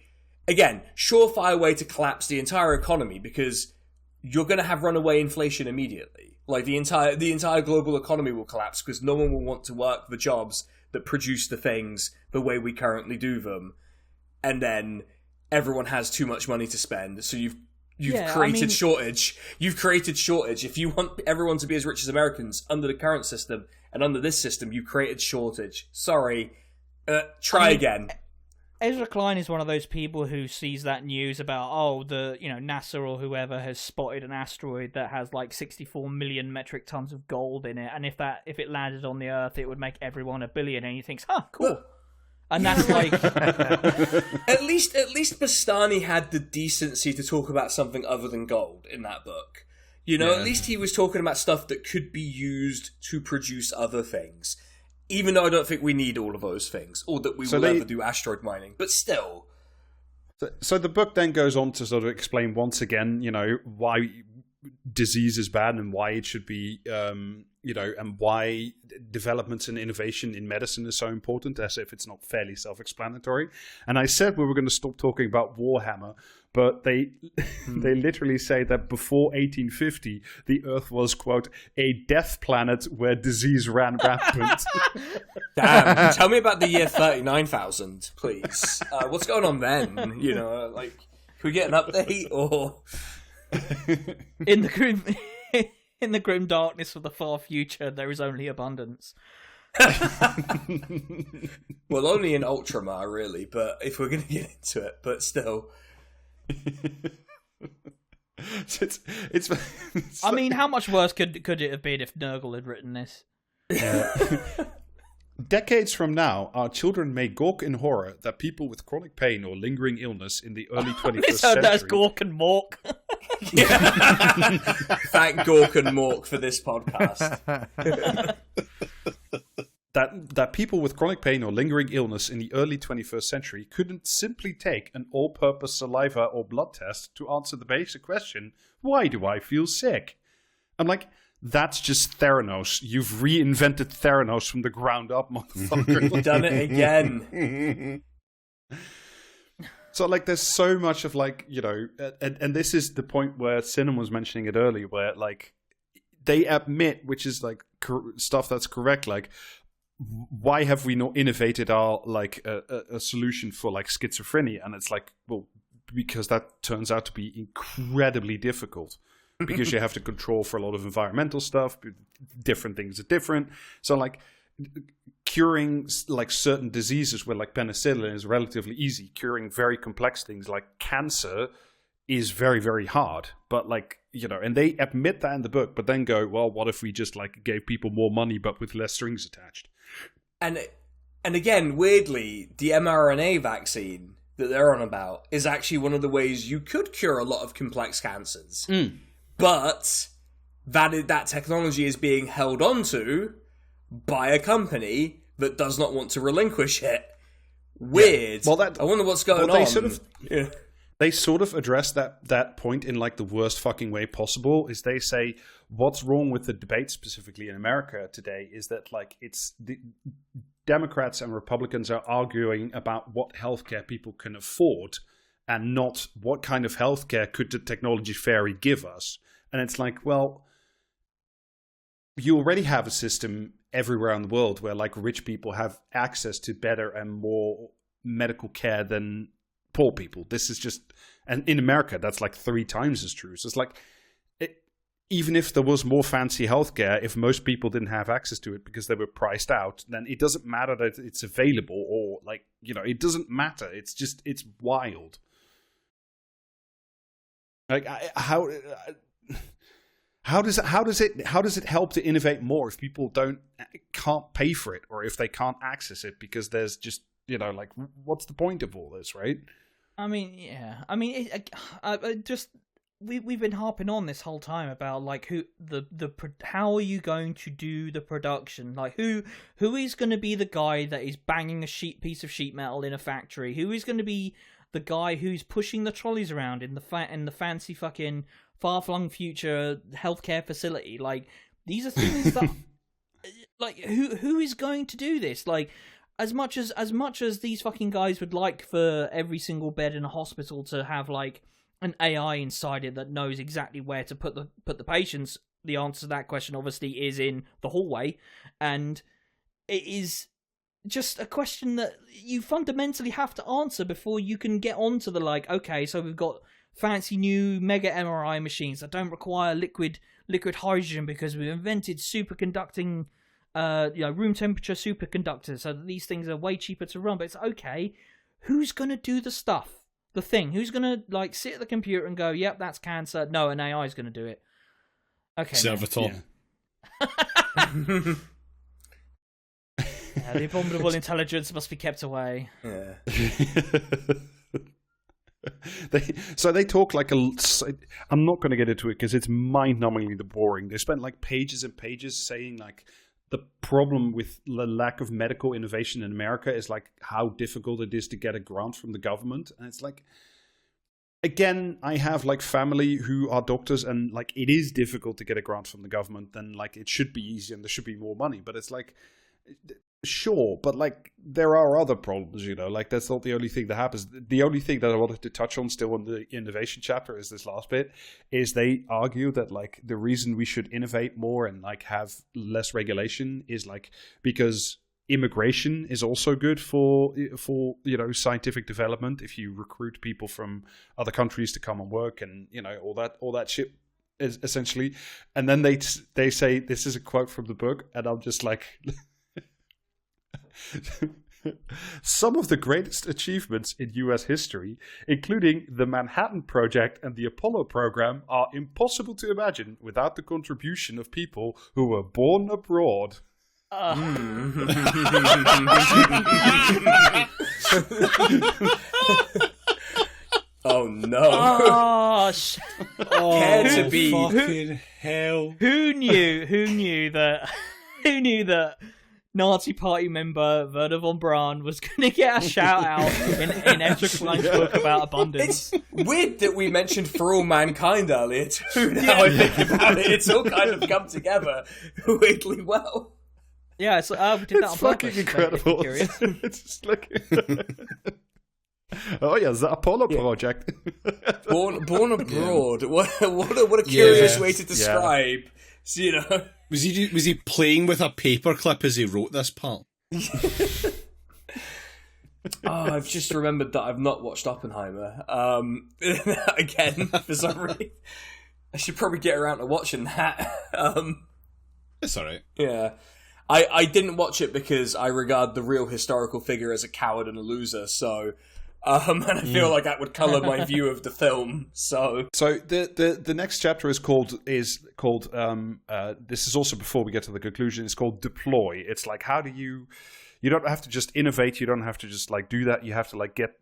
Again, surefire way to collapse the entire economy, because you're going to have runaway inflation immediately. Like, the entire global economy will collapse because no one will want to work the jobs that produce the things the way we currently do them. And then everyone has too much money to spend. So you've created shortage. You've created shortage. If you want everyone to be as rich as Americans under the current system and under this system, you created shortage. Sorry. Try again. Ezra Klein is one of those people who sees that news about, NASA or whoever has spotted an asteroid that has like 64 million metric tons of gold in it, and if it landed on the Earth, it would make everyone a billion, and he thinks, cool. And that's like... At least Bastani had the decency to talk about something other than gold in that book. You know, At least he was talking about stuff that could be used to produce other things. Even though I don't think we need all of those things, or that we will ever do asteroid mining, but still. So the book then goes on to sort of explain once again, you know, why disease is bad and why it should be, and why developments and innovation in medicine is so important, as if it's not fairly self-explanatory. And I said we were going to stop talking about Warhammer, but they literally say that before 1850, the Earth was, quote, a death planet where disease ran rampant. Damn. Tell me about the year 39,000, please. What's going on then? You know, like, can we get an update? Or in the grim darkness of the far future, there is only abundance. Well, only in Ultramar, really, but if we're going to get into it, but still... it's I mean, how much worse could it have been if Nurgle had written this? Decades from now, our children may gawk in horror that people with chronic pain or lingering illness in the early 21st century... That's Gork and Mork. Thank Gork and Mork for this podcast. That people with chronic pain or lingering illness in the early 21st century couldn't simply take an all-purpose saliva or blood test to answer the basic question, why do I feel sick? I'm like, that's just Theranos. You've reinvented Theranos from the ground up, motherfucker. You've done it again. So, like, there's so much of, like, you know, and this is the point where Cinnamon was mentioning it earlier, where, like, they admit, which is, like, stuff that's correct, like, why have we not innovated our, like, a solution for, like, schizophrenia? And it's like, well, because that turns out to be incredibly difficult. Because you have to control for a lot of environmental stuff. Different things are different. So, like, curing, like, certain diseases where, like, penicillin is relatively easy. Curing very complex things like cancer is very, very hard. But, like, you know, and they admit that in the book, but then go, well, what if we just, like, gave people more money but with less strings attached? And again, weirdly, the mRNA vaccine that they're on about is actually one of the ways you could cure a lot of complex cancers. But that technology is being held onto by a company that does not want to relinquish it. Weird. Yeah. I wonder what's going on. They sort of address that point in like the worst fucking way possible. Is they say what's wrong with the debate specifically in America today is that like it's the Democrats and Republicans are arguing about what healthcare people can afford and not what kind of healthcare could the technology fairy give us. And it's like, well, you already have a system everywhere in the world where like rich people have access to better and more medical care than poor people. This is just, and in America, that's like 3 times as true. So it's like, even if there was more fancy healthcare, if most people didn't have access to it because they were priced out, then it doesn't matter that it's available or like, you know, it doesn't matter. It's just, it's wild. Like how does it help to innovate more if people can't pay for it or if they can't access it because there's just, you know, like what's the point of all this, right? I mean, yeah. I mean, we've been harping on this whole time about like how are you going to do the production? Like who is going to be the guy that is banging a piece of sheet metal in a factory? Who is going to be the guy who's pushing the trolleys around in the fancy fucking far-flung future healthcare facility? Like these are things that like who is going to do this? Like as much as these fucking guys would like for every single bed in a hospital to have like an AI inside it that knows exactly where to put the patients, the answer to that question obviously is in the hallway, and it is just a question that you fundamentally have to answer before you can get onto the like, okay, so we've got fancy new mega MRI machines that don't require liquid hydrogen because we've invented superconducting room temperature superconductors so that these things are way cheaper to run. But it's okay, who's going to do the stuff? The thing, who's going to like sit at the computer and go, yep, that's cancer. No, an AI is going to do it. Okay. Servitor. Yeah. The abominable intelligence must be kept away. Yeah. They talk like I'm not going to get into it because it's mind-numbingly boring. They spent like pages and pages saying like the problem with the lack of medical innovation in America is like how difficult it is to get a grant from the government. And it's like, again, I have like family who are doctors and like it is difficult to get a grant from the government. Then like it should be easy and there should be more money. But it's like, sure, but like there are other problems, you know, like that's not the only thing that happens. The only thing that I wanted to touch on still in the innovation chapter is this last bit, is they argue that like the reason we should innovate more and like have less regulation is like because immigration is also good for you know, scientific development. If you recruit people from other countries to come and work and, you know, all that shit is essentially. And then they say, this is a quote from the book, and I'm just like some of the greatest achievements in US history, including the Manhattan Project and the Apollo program, are impossible to imagine without the contribution of people who were born abroad. Oh no. Care to be fucking hell. Who knew that Nazi party member Werner von Braun was going to get a shout out in Ezra Klein's book about abundance? It's weird that we mentioned For All Mankind earlier too. Now I think about it, it's all kind of come together weirdly well. Yeah, so we did that on fucking purpose. incredible. It's just like, oh yeah, the Apollo project. Born abroad. What a curious way to describe. So, you know, was he playing with a paperclip as he wrote this part? I've just remembered that I've not watched Oppenheimer. Again, for some reason, I should probably get around to watching that. It's all right. Yeah. I didn't watch it because I regard the real historical figure as a coward and a loser, so and I feel like that would colour my view of the film. So the next chapter is called this is also before we get to the conclusion. It's called Deploy. It's like, how do you you don't have to just innovate. You don't have to just like do that. You have to like get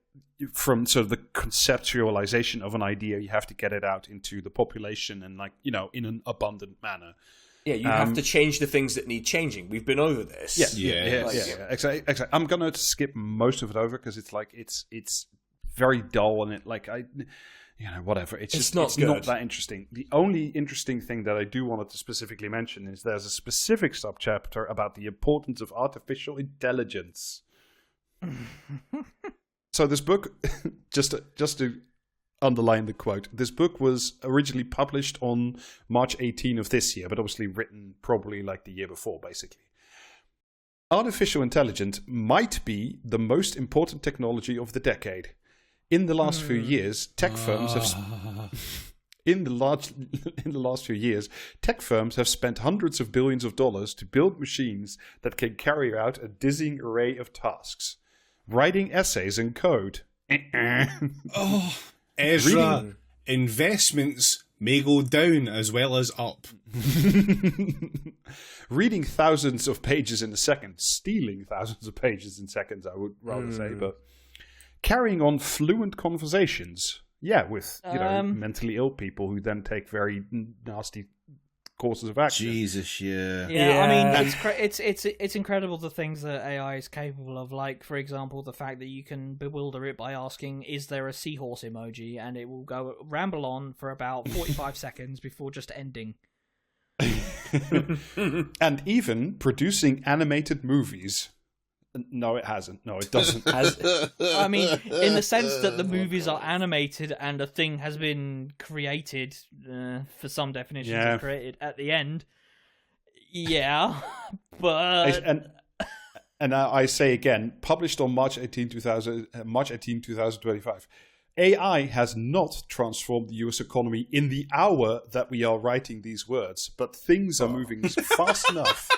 from sort of the conceptualization of an idea. You have to get it out into the population and like, you know, in an abundant manner. Yeah, you have to change the things that need changing. We've been over this. Yeah. Exactly. I'm gonna skip most of it over because it's like it's very dull and it like whatever. It's not that interesting. The only interesting thing that I do want to specifically mention is there's a specific subchapter about the importance of artificial intelligence. So this book, just to underline the quote, this book was originally published on March 18 of this year, but obviously written probably like the year before, basically. Artificial intelligence might be the most important technology of the decade. In the last few years, tech firms have in the last few years, tech firms have spent hundreds of billions of dollars to build machines that can carry out a dizzying array of tasks. Writing essays and code. Ezra, investments may go down as well as up. Reading thousands of pages in a second. Stealing thousands of pages in seconds, I would rather say. But carrying on fluent conversations. Yeah, with mentally ill people who then take very nasty courses of action. Jesus, yeah. I mean, it's incredible the things that AI is capable of. Like, for example, the fact that you can bewilder it by asking, "Is there a seahorse emoji?" and it will go ramble on for about 45 seconds before just ending. And even producing animated movies. No, it hasn't. No, it doesn't. I mean, in the sense that the movies are animated and a thing has been created, for some definitions of created at the end. Yeah, but... And I say again, published on March 18, 2025. AI has not transformed the US economy in the hour that we are writing these words, but things are moving fast enough...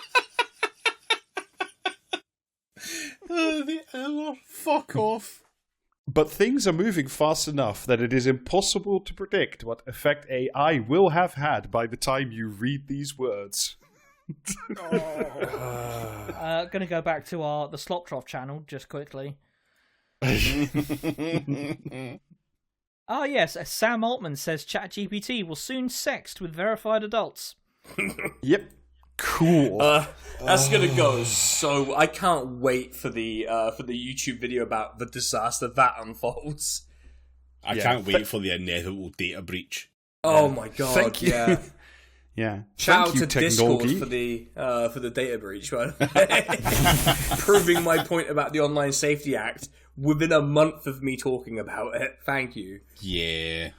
The hour. Fuck off. But things are moving fast enough that it is impossible to predict what effect AI will have had by the time you read these words. Going to go back to the Slop Trough channel just quickly. Yes, Sam Altman says ChatGPT will soon sext with verified adults. Yep. Cool. That's gonna go. So I can't wait for the YouTube video about the disaster that unfolds. I can't wait for the inevitable data breach. Oh my god! Thank you. Yeah. Yeah. Shout out to Discord for the data breach, right? Proving my point about the Online Safety Act within a month of me talking about it. Thank you. Yeah.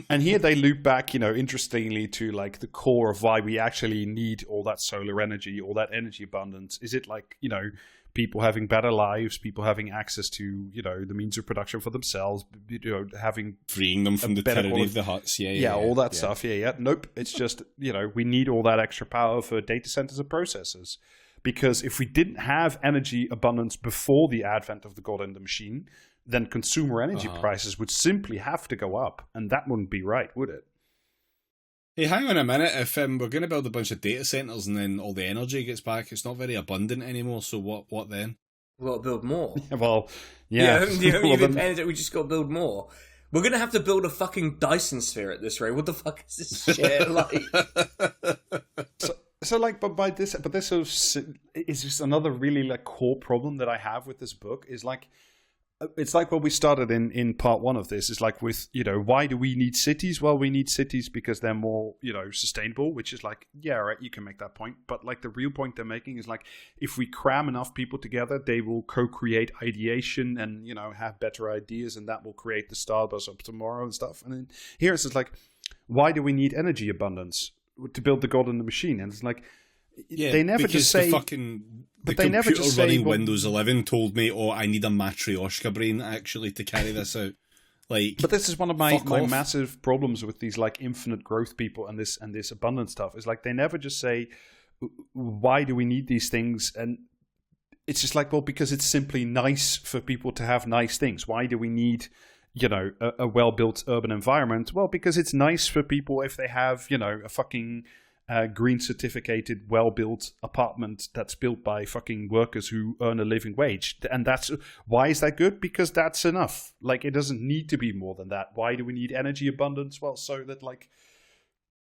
And here they loop back, interestingly to like the core of why we actually need all that solar energy, all that energy abundance. Is it like, people having better lives, people having access to, the means of production for themselves, having... Freeing them from the tyranny of the huts. Yeah, all that stuff. Yeah. Nope. It's just, we need all that extra power for data centers and processors. Because if we didn't have energy abundance before the advent of the God in the machine, then consumer energy prices would simply have to go up. And that wouldn't be right, would it? Hey, hang on a minute. If we're going to build a bunch of data centers and then all the energy gets back, it's not very abundant anymore. So what then? We've got to build more. Well, yeah. We just got to build more. We're going to have to build a fucking Dyson sphere at this rate. What the fuck is this shit like? So like, but this sort of is just another really like core problem that I have with this book is like, it's like what we started in part one of this is like with, why do we need cities? Well, we need cities because they're more, sustainable, which is like, yeah, right, you can make that point. But like the real point they're making is like, if we cram enough people together, they will co-create ideation and, have better ideas and that will create the Starbucks of tomorrow and stuff. And then here it's just like, why do we need energy abundance to build the God in the machine? And it's like, they never just say... The computer running Windows 11 told me, I need a Matryoshka brain actually to carry this out. But this is one of my massive problems with these like infinite growth people and this abundance stuff. Is like they never just say, why do we need these things? And it's just like, well, because it's simply nice for people to have nice things. Why do we need, a well-built urban environment? Well, because it's nice for people if they have, a fucking green certificated, well-built apartment that's built by fucking workers who earn a living wage. And that's why is that good? Because that's enough. Like, it doesn't need to be more than that. Why do we need energy abundance? Well, so that like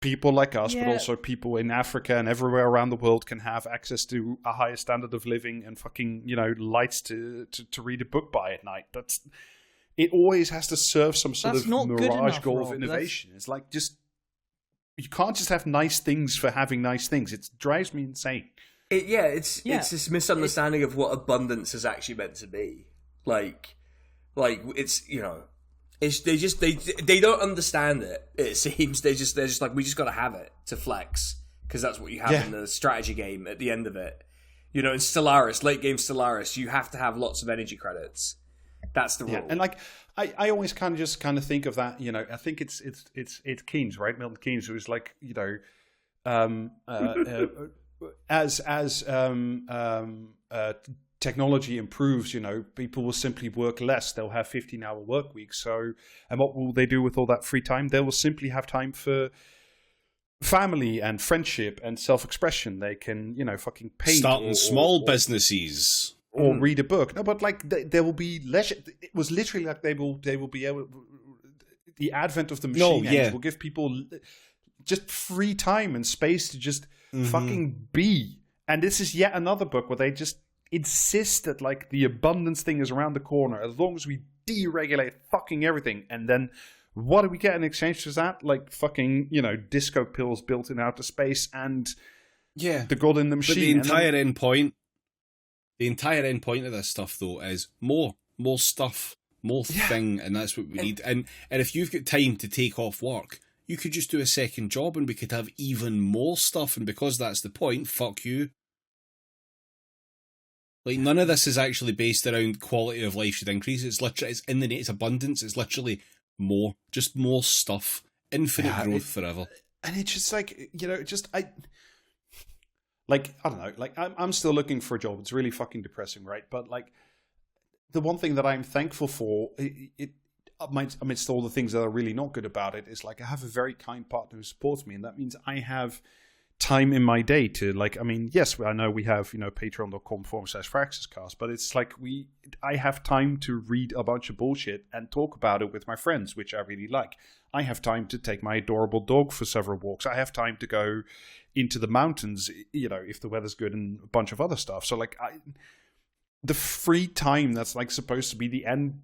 people like us, but also people in Africa and everywhere around the world can have access to a higher standard of living and fucking, lights to read a book by at night. It always has to serve some sort of mirage goal of innovation. It's like, you can't just have nice things for having nice things. It drives me insane. It's this misunderstanding of what abundance is actually meant to be. Like it's they don't understand it. It seems they're just like, we just got to have it to flex because that's what you have in the strategy game at the end of it. In Stellaris, late game Stellaris, you have to have lots of energy credits. That's the rule. Yeah, and like I always kind of think of that. I think it's Keynes, right? Milton Keynes, who's like, as technology improves, people will simply work less. They'll have 15-hour work weeks. So, and what will they do with all that free time? They will simply have time for family and friendship and self-expression. They can, fucking paint. Starting small businesses. Or read a book. No, but like there will be leisure. It was literally like they will be able. The advent of the machine age will give people just free time and space to just fucking be. And this is yet another book where they just insist that like the abundance thing is around the corner as long as we deregulate fucking everything. And then what do we get in exchange for that? Like fucking disco pills built in outer space and the god in the machine. But the entire end point. The entire end point of this stuff, though, is more stuff, more thing, and that's what we need. And if you've got time to take off work, you could just do a second job and we could have even more stuff. And because that's the point, fuck you. Like, none of this is actually based around quality of life should increase. It's literally, it's abundance. It's literally more, just more stuff. Infinite growth forever. And it's just like, like, I don't know, like, I'm still looking for a job. It's really fucking depressing, right? But, like, the one thing that I'm thankful for, amidst all the things that are really not good about it, is, like, I have a very kind partner who supports me, and that means I have time in my day to, like, I mean, yes, I know we have, patreon.com/FraxisCast, but it's like I have time to read a bunch of bullshit and talk about it with my friends, which I really like. I have time to take my adorable dog for several walks. I have time to go into the mountains, if the weather's good, and a bunch of other stuff. So, like, the free time that's, like, supposed to be the end,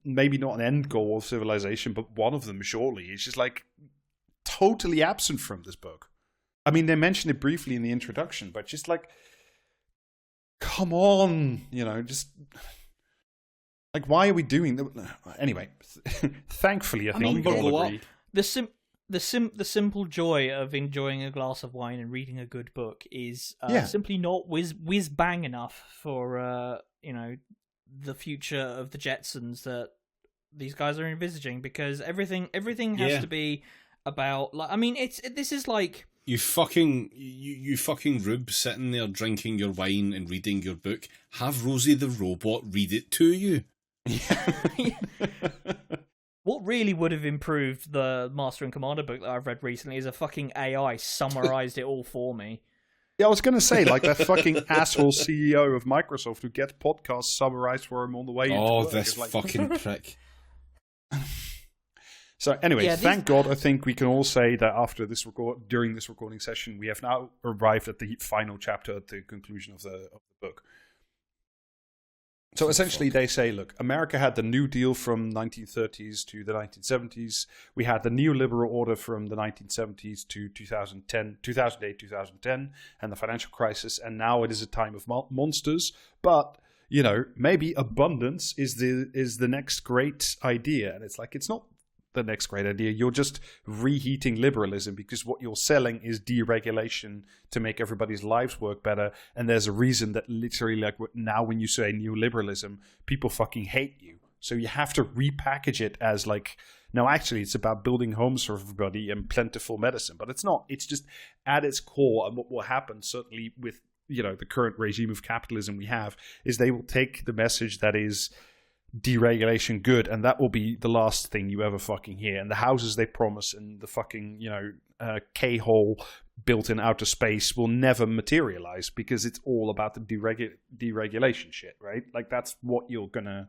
maybe not an end goal of civilization, but one of them, surely, is just, like, totally absent from this book. I mean, they mentioned it briefly in the introduction, but just, like, come on, just... Like, why are we doing that? Anyway, thankfully, I think we can all agree. The simple joy of enjoying a glass of wine and reading a good book is simply not whiz bang enough for the future of the Jetsons that these guys are envisaging, because everything has to be about, like, I mean, this is like you fucking Rube sitting there drinking your wine and reading your book. Have Rosie the robot read it to you. What really would have improved the Master and Commander book that I've read recently is a fucking AI summarized it all for me. Yeah, I was going to say, like, that fucking asshole CEO of Microsoft who gets podcasts summarized for him on the way. Oh, this fucking prick. So anyway, thank God, I think we can all say that after during this recording session, we have now arrived at the final chapter, at the conclusion of the book. So essentially they say, look, America had the New Deal from 1930s to the 1970s. We had the neoliberal order from the 1970s to 2008, 2010, and the financial crisis. And now it is a time of monsters. But, maybe abundance is the next great idea. And it's like, it's not the next great idea. You're just reheating liberalism, because what you're selling is deregulation to make everybody's lives work better. And there's a reason that literally, like, now when you say new liberalism, people fucking hate you. So you have to repackage it as like, no, actually it's about building homes for everybody and plentiful medicine. But it's not. It's just at its core. And what will happen, certainly with the current regime of capitalism we have, is they will take the message that is deregulation good, and that will be the last thing you ever fucking hear. And the houses they promise, and the fucking K-hole built in outer space will never materialize because it's all about the deregulation shit, right? Like, that's what you're gonna,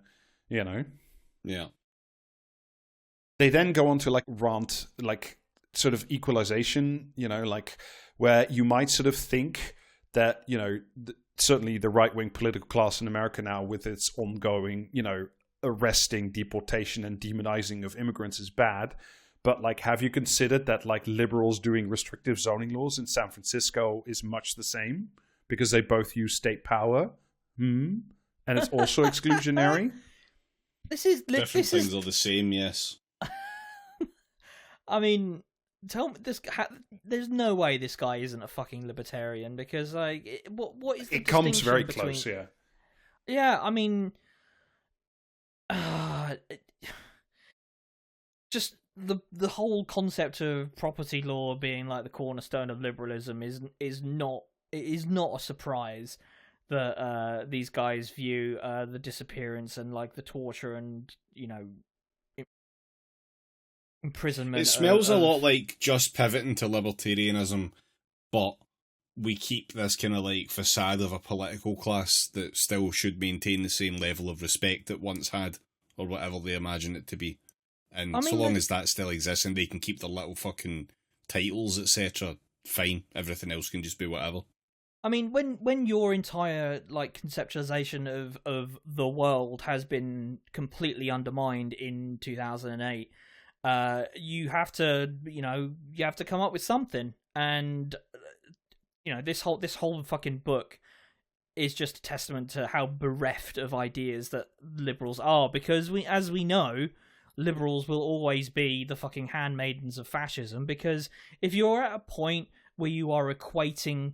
Yeah. They then go on to like rant, like sort of equalization, like where you might sort of think that, certainly the right-wing political class in America now with its ongoing, arresting, deportation and demonizing of immigrants is bad. But like, have you considered that like liberals doing restrictive zoning laws in San Francisco is much the same because they both use state power? And it's also exclusionary. Different things are the same, yes. I mean, tell me this. There's no way this guy isn't a fucking libertarian because, like, what is the it comes very between... close, yeah. Yeah, I mean, just the whole concept of property law being like the cornerstone of liberalism is not a surprise that these guys view the disappearance and like the torture and imprisonment. It smells a lot like just pivoting to libertarianism, but we keep this kind of like facade of a political class that still should maintain the same level of respect it once had, or whatever they imagine it to be. And so long as that still exists and they can keep their little fucking titles, etc., fine. Everything else can just be whatever. I mean, when your entire like conceptualization of the world has been completely undermined in 2008, you have to come up with something, and this whole fucking book is just a testament to how bereft of ideas that liberals are, because as we know, liberals will always be the fucking handmaidens of fascism, because if you're at a point where you are equating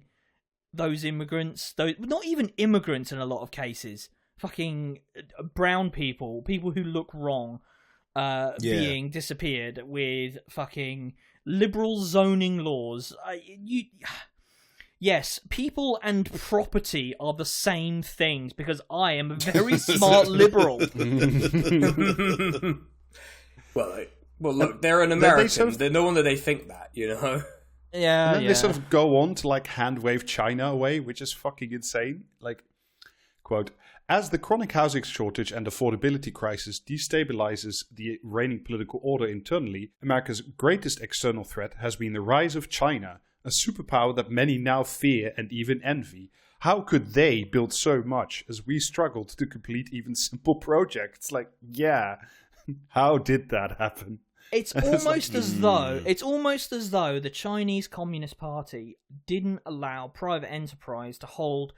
those immigrants, not even immigrants in a lot of cases, fucking brown people who look wrong, being disappeared with fucking liberal zoning laws. Yes, people and property are the same things because I am a very smart liberal. Well, look, they're an American. They're no wonder they think that, Yeah, and then they sort of go on to like hand wave China away, which is fucking insane. Like, quote, as the chronic housing shortage and affordability crisis destabilizes the reigning political order internally, America's greatest external threat has been the rise of China, a superpower that many now fear and even envy. How could they build so much as we struggled to complete even simple projects? Like, yeah, how did that happen? It's almost as though the Chinese Communist Party didn't allow private enterprise to hold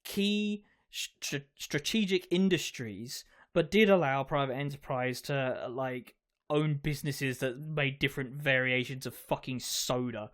key strategic industries, but did allow private enterprise to like own businesses that made different variations of fucking soda.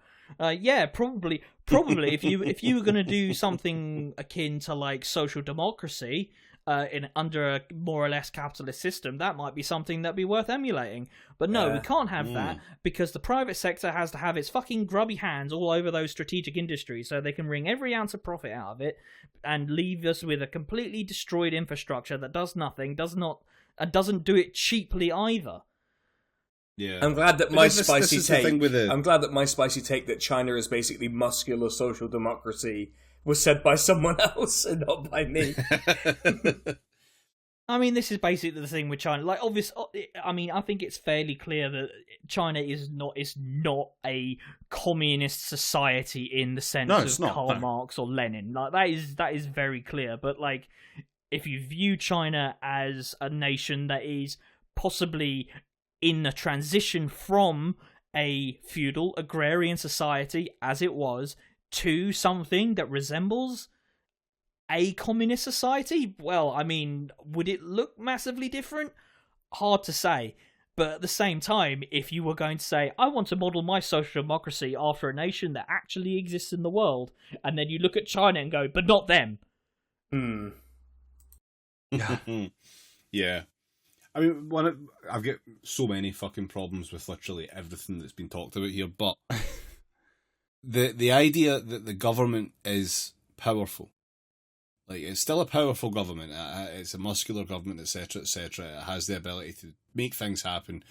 Probably. if you were going to do something akin to like social democracy under a more or less capitalist system, that might be something that'd be worth emulating. But no, we can't have that because the private sector has to have its fucking grubby hands all over those strategic industries so they can wring every ounce of profit out of it and leave us with a completely destroyed infrastructure that does nothing, doesn't do it cheaply either. Yeah. I'm glad that my spicy take that China is basically muscular social democracy was said by someone else and not by me. I mean, this is basically the thing with China. Like, I think it's fairly clear that China is not a communist society in the sense of Karl Marx or Lenin. Like, that is very clear. But like, if you view China as a nation that is possibly in a transition from a feudal agrarian society, as it was, to something that resembles a communist society, well, I mean, would it look massively different? Hard to say. But at the same time, if you were going to say, I want to model my social democracy after a nation that actually exists in the world, and then you look at China and go, but not them. Yeah. I mean, I've got so many fucking problems with literally everything that's been talked about here, but the idea that the government is powerful, like, it's still a powerful government, it's a muscular government, etc., etc., it has the ability to make things happen,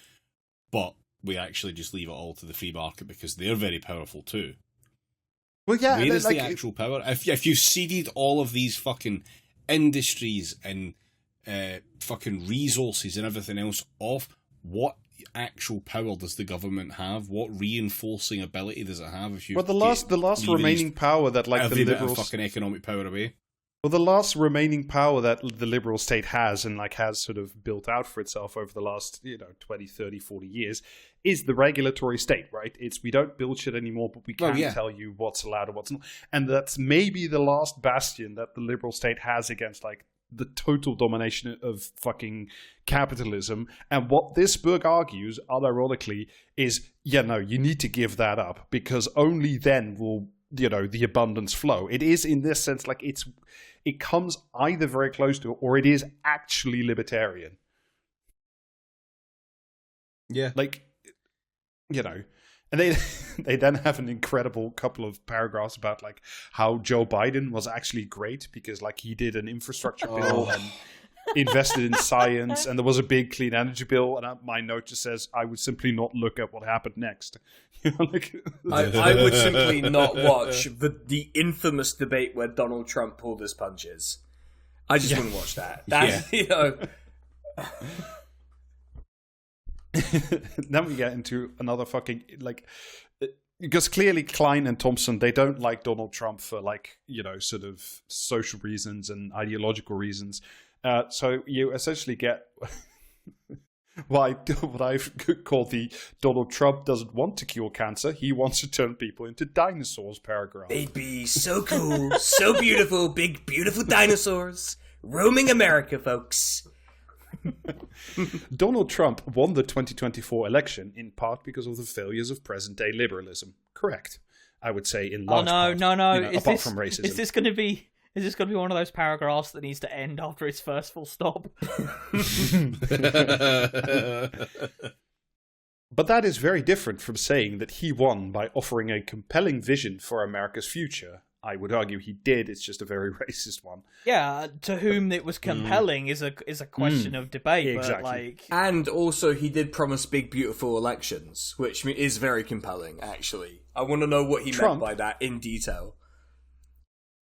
but we actually just leave it all to the free market because they're very powerful too. Well, yeah, where is the actual power? If you've ceded all of these fucking industries and fucking resources and everything else off, what actual power does the government have? What reinforcing ability does it have? If you the last remaining power that like every the bit liberals of fucking economic power away. Well, the last remaining power that the liberal state has and like has sort of built out for itself over the last 20, 30, 40 years is the regulatory state, right? It's we don't build shit anymore, but we can tell you what's allowed and what's not. And that's maybe the last bastion that the liberal state has against like the total domination of fucking capitalism. And what this book argues, unironically, is, you need to give that up because only then will, the abundance flow. It is in this sense like it comes either very close to it or it is actually libertarian. Yeah. Like, and they then have an incredible couple of paragraphs about like how Joe Biden was actually great because like he did an infrastructure bill and invested in science, and there was a big clean energy bill, and my note just says I would simply not look at what happened next. I would simply not watch the infamous debate where Donald Trump pulled his punches. I just wouldn't watch that. Then we get into another fucking like, because clearly Klein and Thompson, they don't like Donald Trump for like sort of social reasons and ideological reasons. So you essentially get what I've called the Donald Trump doesn't want to cure cancer, he wants to turn people into dinosaurs paragraph. They'd be so cool, so beautiful, big, beautiful dinosaurs roaming America, folks. Donald Trump won the 2024 election in part because of the failures of present-day liberalism. Correct, I would say in large part. No. Apart from racism. Is this going to be one of those paragraphs that needs to end after its first full stop? But that is very different from saying that he won by offering a compelling vision for America's future. I would argue he did. It's just a very racist one. Yeah, to whom it was compelling is a question of debate. Exactly. And also, he did promise big, beautiful elections, which is very compelling. Actually, I want to know what he meant by that in detail.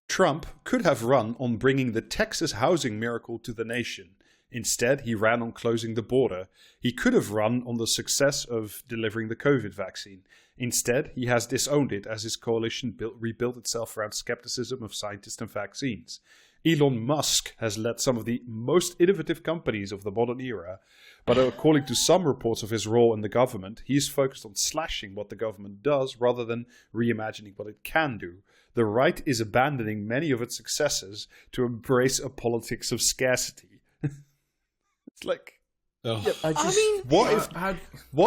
Trump could have run on bringing the Texas housing miracle to the nation. Instead, he ran on closing the border. He could have run on the success of delivering the COVID vaccine. Instead, he has disowned it as his coalition rebuilt itself around skepticism of scientists and vaccines. Elon Musk has led some of the most innovative companies of the modern era, but according to some reports of his role in the government, he is focused on slashing what the government does rather than reimagining what it can do. The right is abandoning many of its successes to embrace a politics of scarcity. It's like... What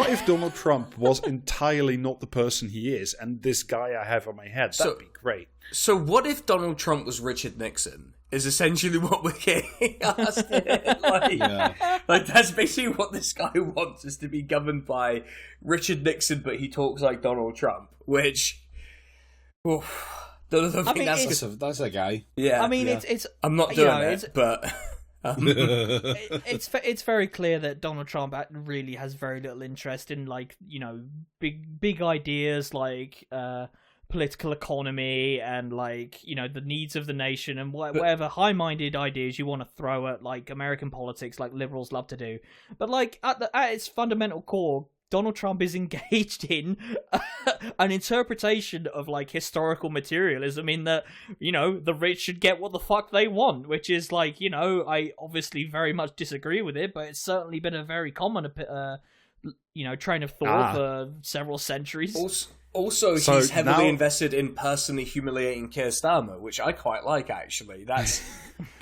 if Donald Trump was entirely not the person he is, and this guy I have on my head? That'd be great. So what if Donald Trump was Richard Nixon? Is essentially what we're getting asked. Like that's basically what this guy wants, is to be governed by Richard Nixon, but he talks like Donald Trump, which... that's a guy. Yeah. I mean, it's I'm not doing it, but... it's very clear that Donald Trump really has very little interest in big ideas like political economy and the needs of the nation and whatever high-minded ideas you want to throw at like American politics, like liberals love to do. But at its fundamental core, Donald Trump is engaged in an interpretation of historical materialism in that, the rich should get what the fuck they want, which is I obviously very much disagree with it, but it's certainly been a very common, train of thought for several centuries. Also, he's heavily invested in personally humiliating Keir Starmer, which I quite like, actually. That's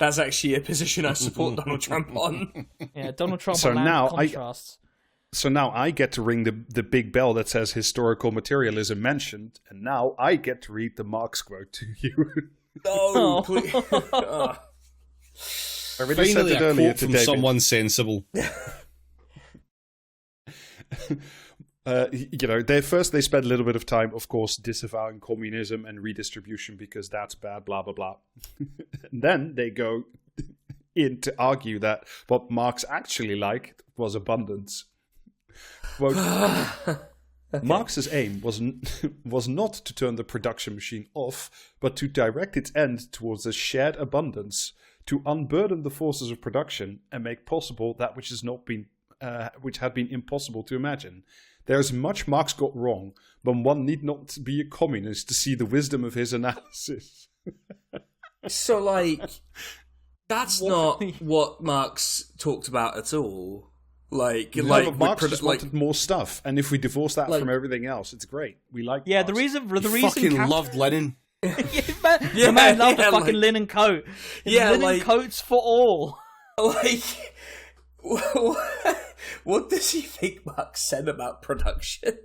actually a position I support Donald Trump on. Yeah, Donald Trump on contrasts. So now I get to ring the big bell that says historical materialism mentioned, and now I get to read the Marx quote to you. No, please. I already sent it earlier to David. Someone sensible. They spend a little bit of time, of course, disavowing communism and redistribution because that's bad, blah, blah, blah. And then they go in to argue that what Marx actually liked was abundance. Quote, Okay. Marx's aim was not to turn the production machine off, but to direct its end towards a shared abundance, to unburden the forces of production and make possible that which had been impossible to imagine. There is much Marx got wrong, but one need not be a communist to see the wisdom of his analysis. So, like, that's not what Marx talked about at all. Like Marx just wanted more stuff, and if we divorce that from everything else, it's great. We like Marx. The reason loved Lenin. The man loved the fucking linen coat. Linen coats for all. Like, what does he think Marx said about production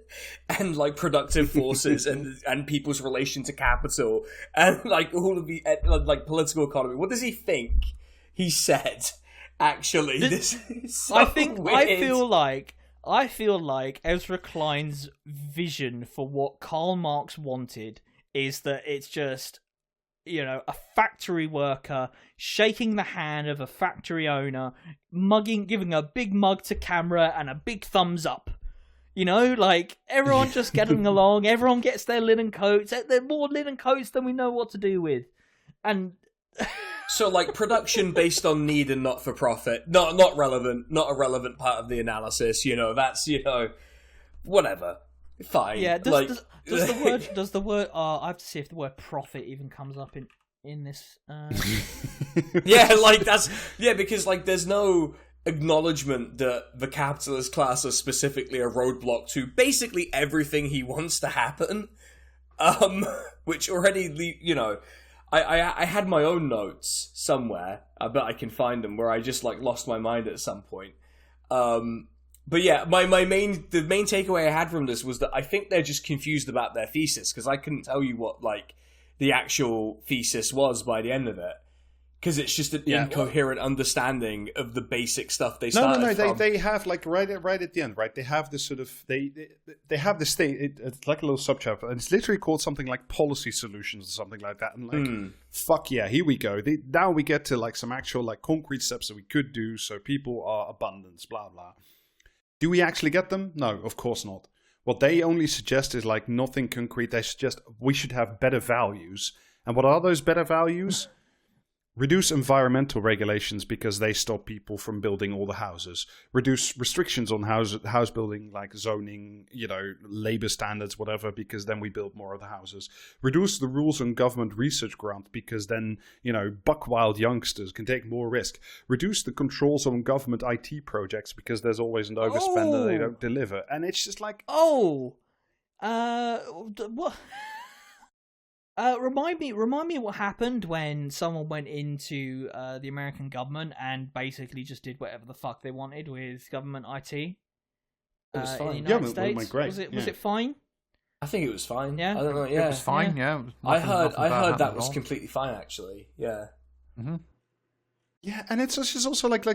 and like productive forces and people's relation to capital and like all of the like political economy? What does he think he said? Actually, this is so weird. I feel like Ezra Klein's vision for what Karl Marx wanted is that it's just, a factory worker shaking the hand of a factory owner, giving a big mug to camera and a big thumbs up. Like everyone just getting along. Everyone gets their linen coats. There are more linen coats than we know what to do with, and. So, like, production based on need and not for profit, not relevant, not a relevant part of the analysis. That's whatever. Fine. Yeah. Does the word? I have to see if the word profit even comes up in this. Yeah, like because like there's no acknowledgement that the capitalist class are specifically a roadblock to basically everything he wants to happen. Which already, I had my own notes somewhere, but I can find them where I just like lost my mind at some point. But yeah, the main takeaway I had from this was that I think they're just confused about their thesis, because I couldn't tell you what like the actual thesis was by the end of it, because it's just an incoherent understanding of the basic stuff they started from. They have like right at the end, right? They have this sort of they have this thing. It's like a little subchapter, and it's literally called something like policy solutions or something like that. And like, fuck yeah, here we go. Now we get to like some actual like concrete steps that we could do, so people are abundance, blah blah. Do we actually get them? No, of course not. What they only suggest is like nothing concrete. They suggest we should have better values. And what are those better values? Reduce environmental regulations because they stop people from building all the houses. Reduce restrictions on house building, like zoning, labor standards, whatever, because then we build more of the houses. Reduce the rules on government research grants because then, buck-wild youngsters can take more risk. Reduce the controls on government IT projects because there's always an overspend and they don't deliver. And it's just like... what... remind me what happened when someone went into the American government and basically just did whatever the fuck they wanted with government IT. It was fine. In the United States. Great. Was it fine? I think it was fine. Yeah, I don't know. Yeah, it was fine. Yeah, I heard that was completely fine. Actually, yeah. Mm-hmm. Yeah, and it's just also like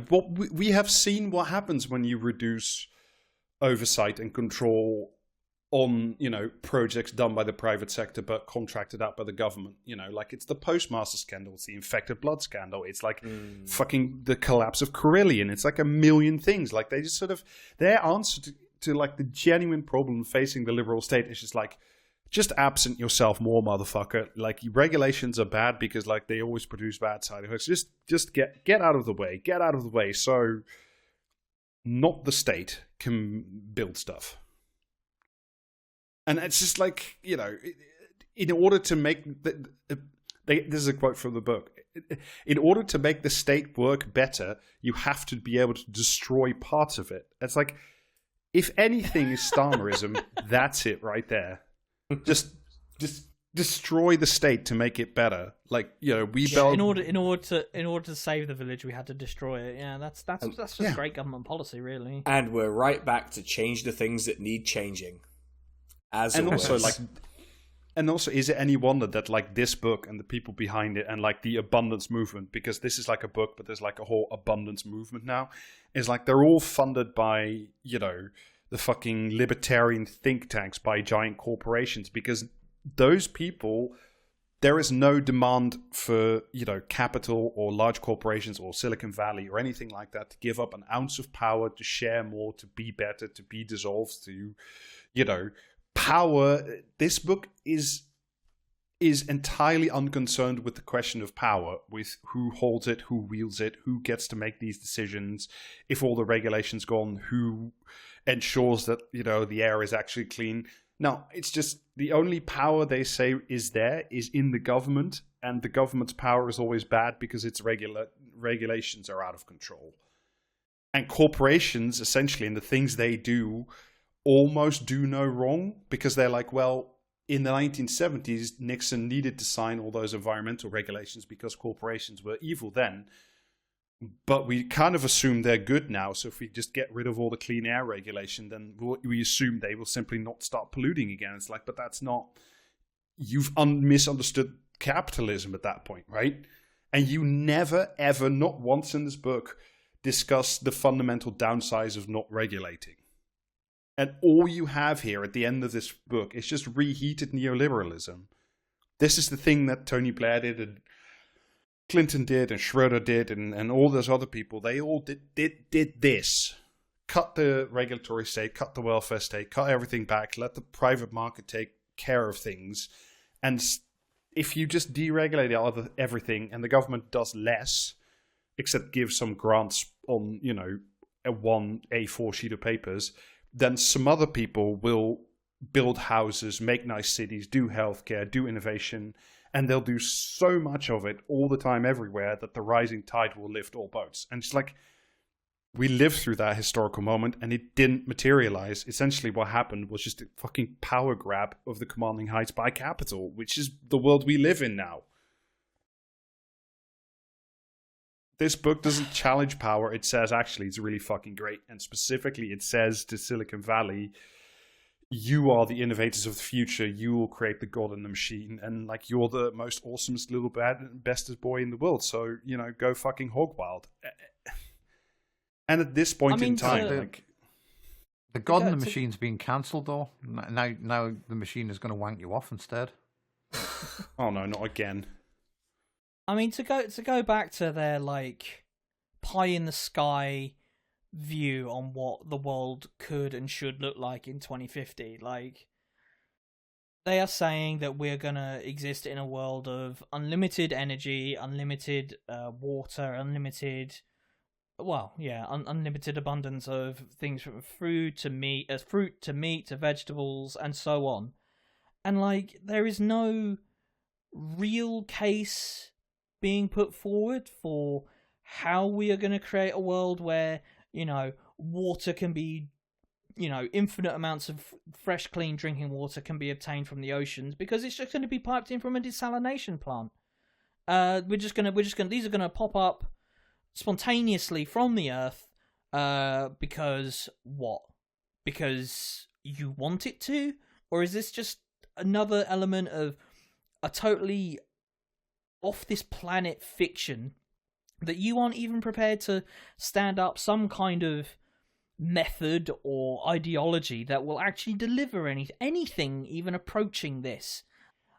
what we have seen what happens when you reduce oversight and control on, projects done by the private sector but contracted out by the government. Like it's the postmaster scandal, it's the infected blood scandal, it's like fucking the collapse of Carillion. It's like a million things. Like they just sort of, their answer to like the genuine problem facing the liberal state is just like, just absent yourself more, motherfucker. Like regulations are bad because like they always produce bad side effects. Just get out of the way. Get out of the way so not the state can build stuff. And it's just like, in order to make... this is a quote from the book. In order to make the state work better, you have to be able to destroy parts of it. It's like, if anything is Stalmerism, that's it right there. Just destroy the state to make it better. Like, we build... In order to save the village, we had to destroy it. Yeah, that's just great government policy, really. And we're right back to change the things that need changing. And also, is it any wonder that like this book and the people behind it and like the abundance movement, because this is like a book, but there's like a whole abundance movement now, is like they're all funded by, the fucking libertarian think tanks, by giant corporations, because those people there is no demand for, capital or large corporations or Silicon Valley or anything like that to give up an ounce of power, to share more, to be better, to be dissolved, to, power. This book is entirely unconcerned with the question of power, with who holds it, who wields it, who gets to make these decisions, if all the regulations gone, who ensures that, the air is actually clean. No, it's just the only power they say is in the government, and the government's power is always bad because its regulations are out of control. And corporations, essentially, and the things they do, almost do no wrong, because they're like, well, in the 1970s, Nixon needed to sign all those environmental regulations because corporations were evil then. But we kind of assume they're good now. So if we just get rid of all the clean air regulation, then we assume they will simply not start polluting again. It's like, but that's not... You've misunderstood capitalism at that point, right? And you never, ever, not once in this book, discuss the fundamental downsides of not regulating. And all you have here at the end of this book is just reheated neoliberalism. This is the thing that Tony Blair did, and Clinton did, and Schroeder did, and all those other people. They all did this. Cut the regulatory state, cut the welfare state, cut everything back, let the private market take care of things. And if you just deregulate everything and the government does less, except give some grants on, a 1 A4 sheet of papers, then some other people will build houses, make nice cities, do healthcare, do innovation, and they'll do so much of it all the time everywhere that the rising tide will lift all boats. And it's like, we lived through that historical moment and it didn't materialize. Essentially what happened was just a fucking power grab of the commanding heights by capital, which is the world we live in now. This book doesn't challenge power. It says, actually, it's really fucking great. And specifically, it says to Silicon Valley, you are the innovators of the future. You will create the god in the machine. And, like, you're the most awesomest little bestest boy in the world. So, go fucking hog wild. And at this point in time, the god in the machine's being cancelled, though. Now the machine is going to wank you off instead. Oh, no, not again. I mean, to go back to their, like, pie in the sky view on what the world could and should look like in 2050, like, they are saying that we're gonna exist in a world of unlimited energy, unlimited water, unlimited abundance of things from fruit to meat to vegetables and so on. And, like, there is no real case being put forward for how we are going to create a world where, water can be, infinite amounts of fresh, clean drinking water can be obtained from the oceans, because it's just going to be piped in from a desalination plant. These are going to pop up spontaneously from the earth, because what? Because you want it to? Or is this just another element of a totally off this planet fiction that you aren't even prepared to stand up some kind of method or ideology that will actually deliver anything even approaching this,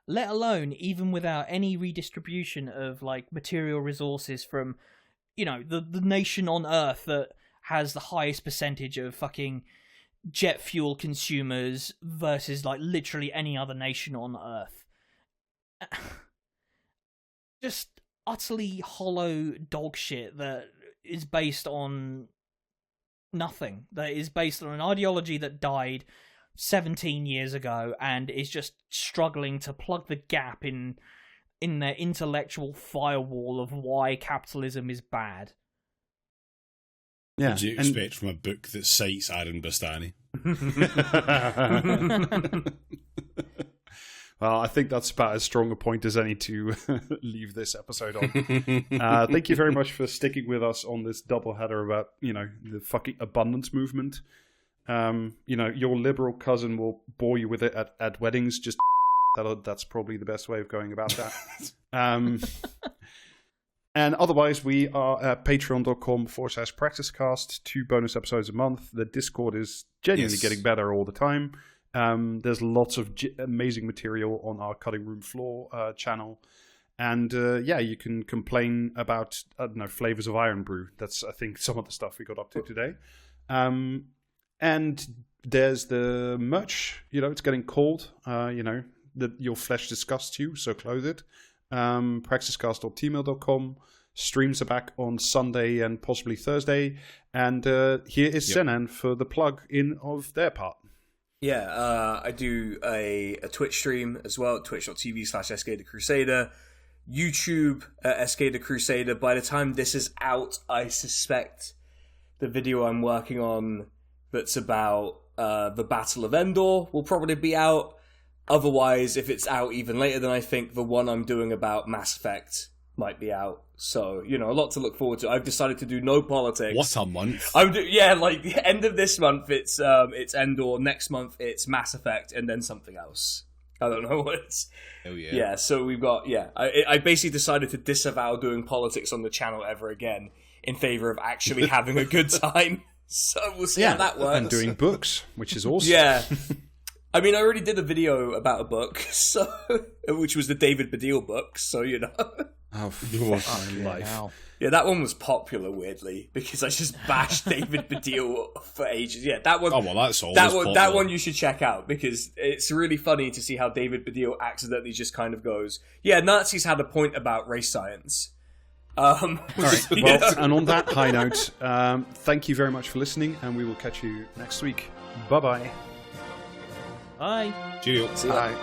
let alone even without any redistribution of, like, material resources from, the nation on Earth that has the highest percentage of fucking jet fuel consumers versus, like, literally any other nation on Earth. Just utterly hollow dog shit that is based on nothing. That is based on an ideology that died 17 years ago and is just struggling to plug the gap in their intellectual firewall of why capitalism is bad. Yeah. What do you expect from a book that cites Aaron Bastani? Well, I think that's about as strong a point as any to leave this episode on. Thank you very much for sticking with us on this doubleheader about, the fucking abundance movement. Your liberal cousin will bore you with it at weddings. Just that's probably the best way of going about that. And otherwise, we are at patreon.com/practicecast, 2 bonus episodes a month. The Discord is genuinely getting better all the time. There's lots of amazing material on our Cutting Room Floor channel. And you can complain about, I don't know, flavors of Iron Brew. That's, I think, some of the stuff we got up to today. And there's the merch. It's getting cold. Your flesh disgusts you, so clothe it. praxiscast.tmail.com. Streams are back on Sunday and possibly Thursday. And here is Senan for the plug in of their part. Yeah, I do a Twitch stream as well, twitch.tv/SK the YouTube, SK the Crusader. By the time this is out, I suspect the video I'm working on that's about the Battle of Endor will probably be out. Otherwise, if it's out even later than I think, the one I'm doing about Mass Effect might be out. So, a lot to look forward to. I've decided to do no politics. What a month. The end of this month, it's Endor. Next month, it's Mass Effect, and then something else. I don't know what it's... Oh, yeah. Yeah, so we've got... Yeah, I basically decided to disavow doing politics on the channel ever again in favor of actually having a good time. So we'll see how that works. And doing books, which is awesome. Yeah. I mean, I already did a video about a book, which was the David Baddiel book, so Oh, fuck my life. Now. Yeah, that one was popular, weirdly, because I just bashed David Baddiel for ages. Yeah, that one... Oh, well, that's always that one you should check out, because it's really funny to see how David Baddiel accidentally just kind of goes, yeah, Nazis had a point about race science. All right, well, and on that high note, thank you very much for listening, and we will catch you next week. Bye-bye. Bye. Cheerio. See you. Bye.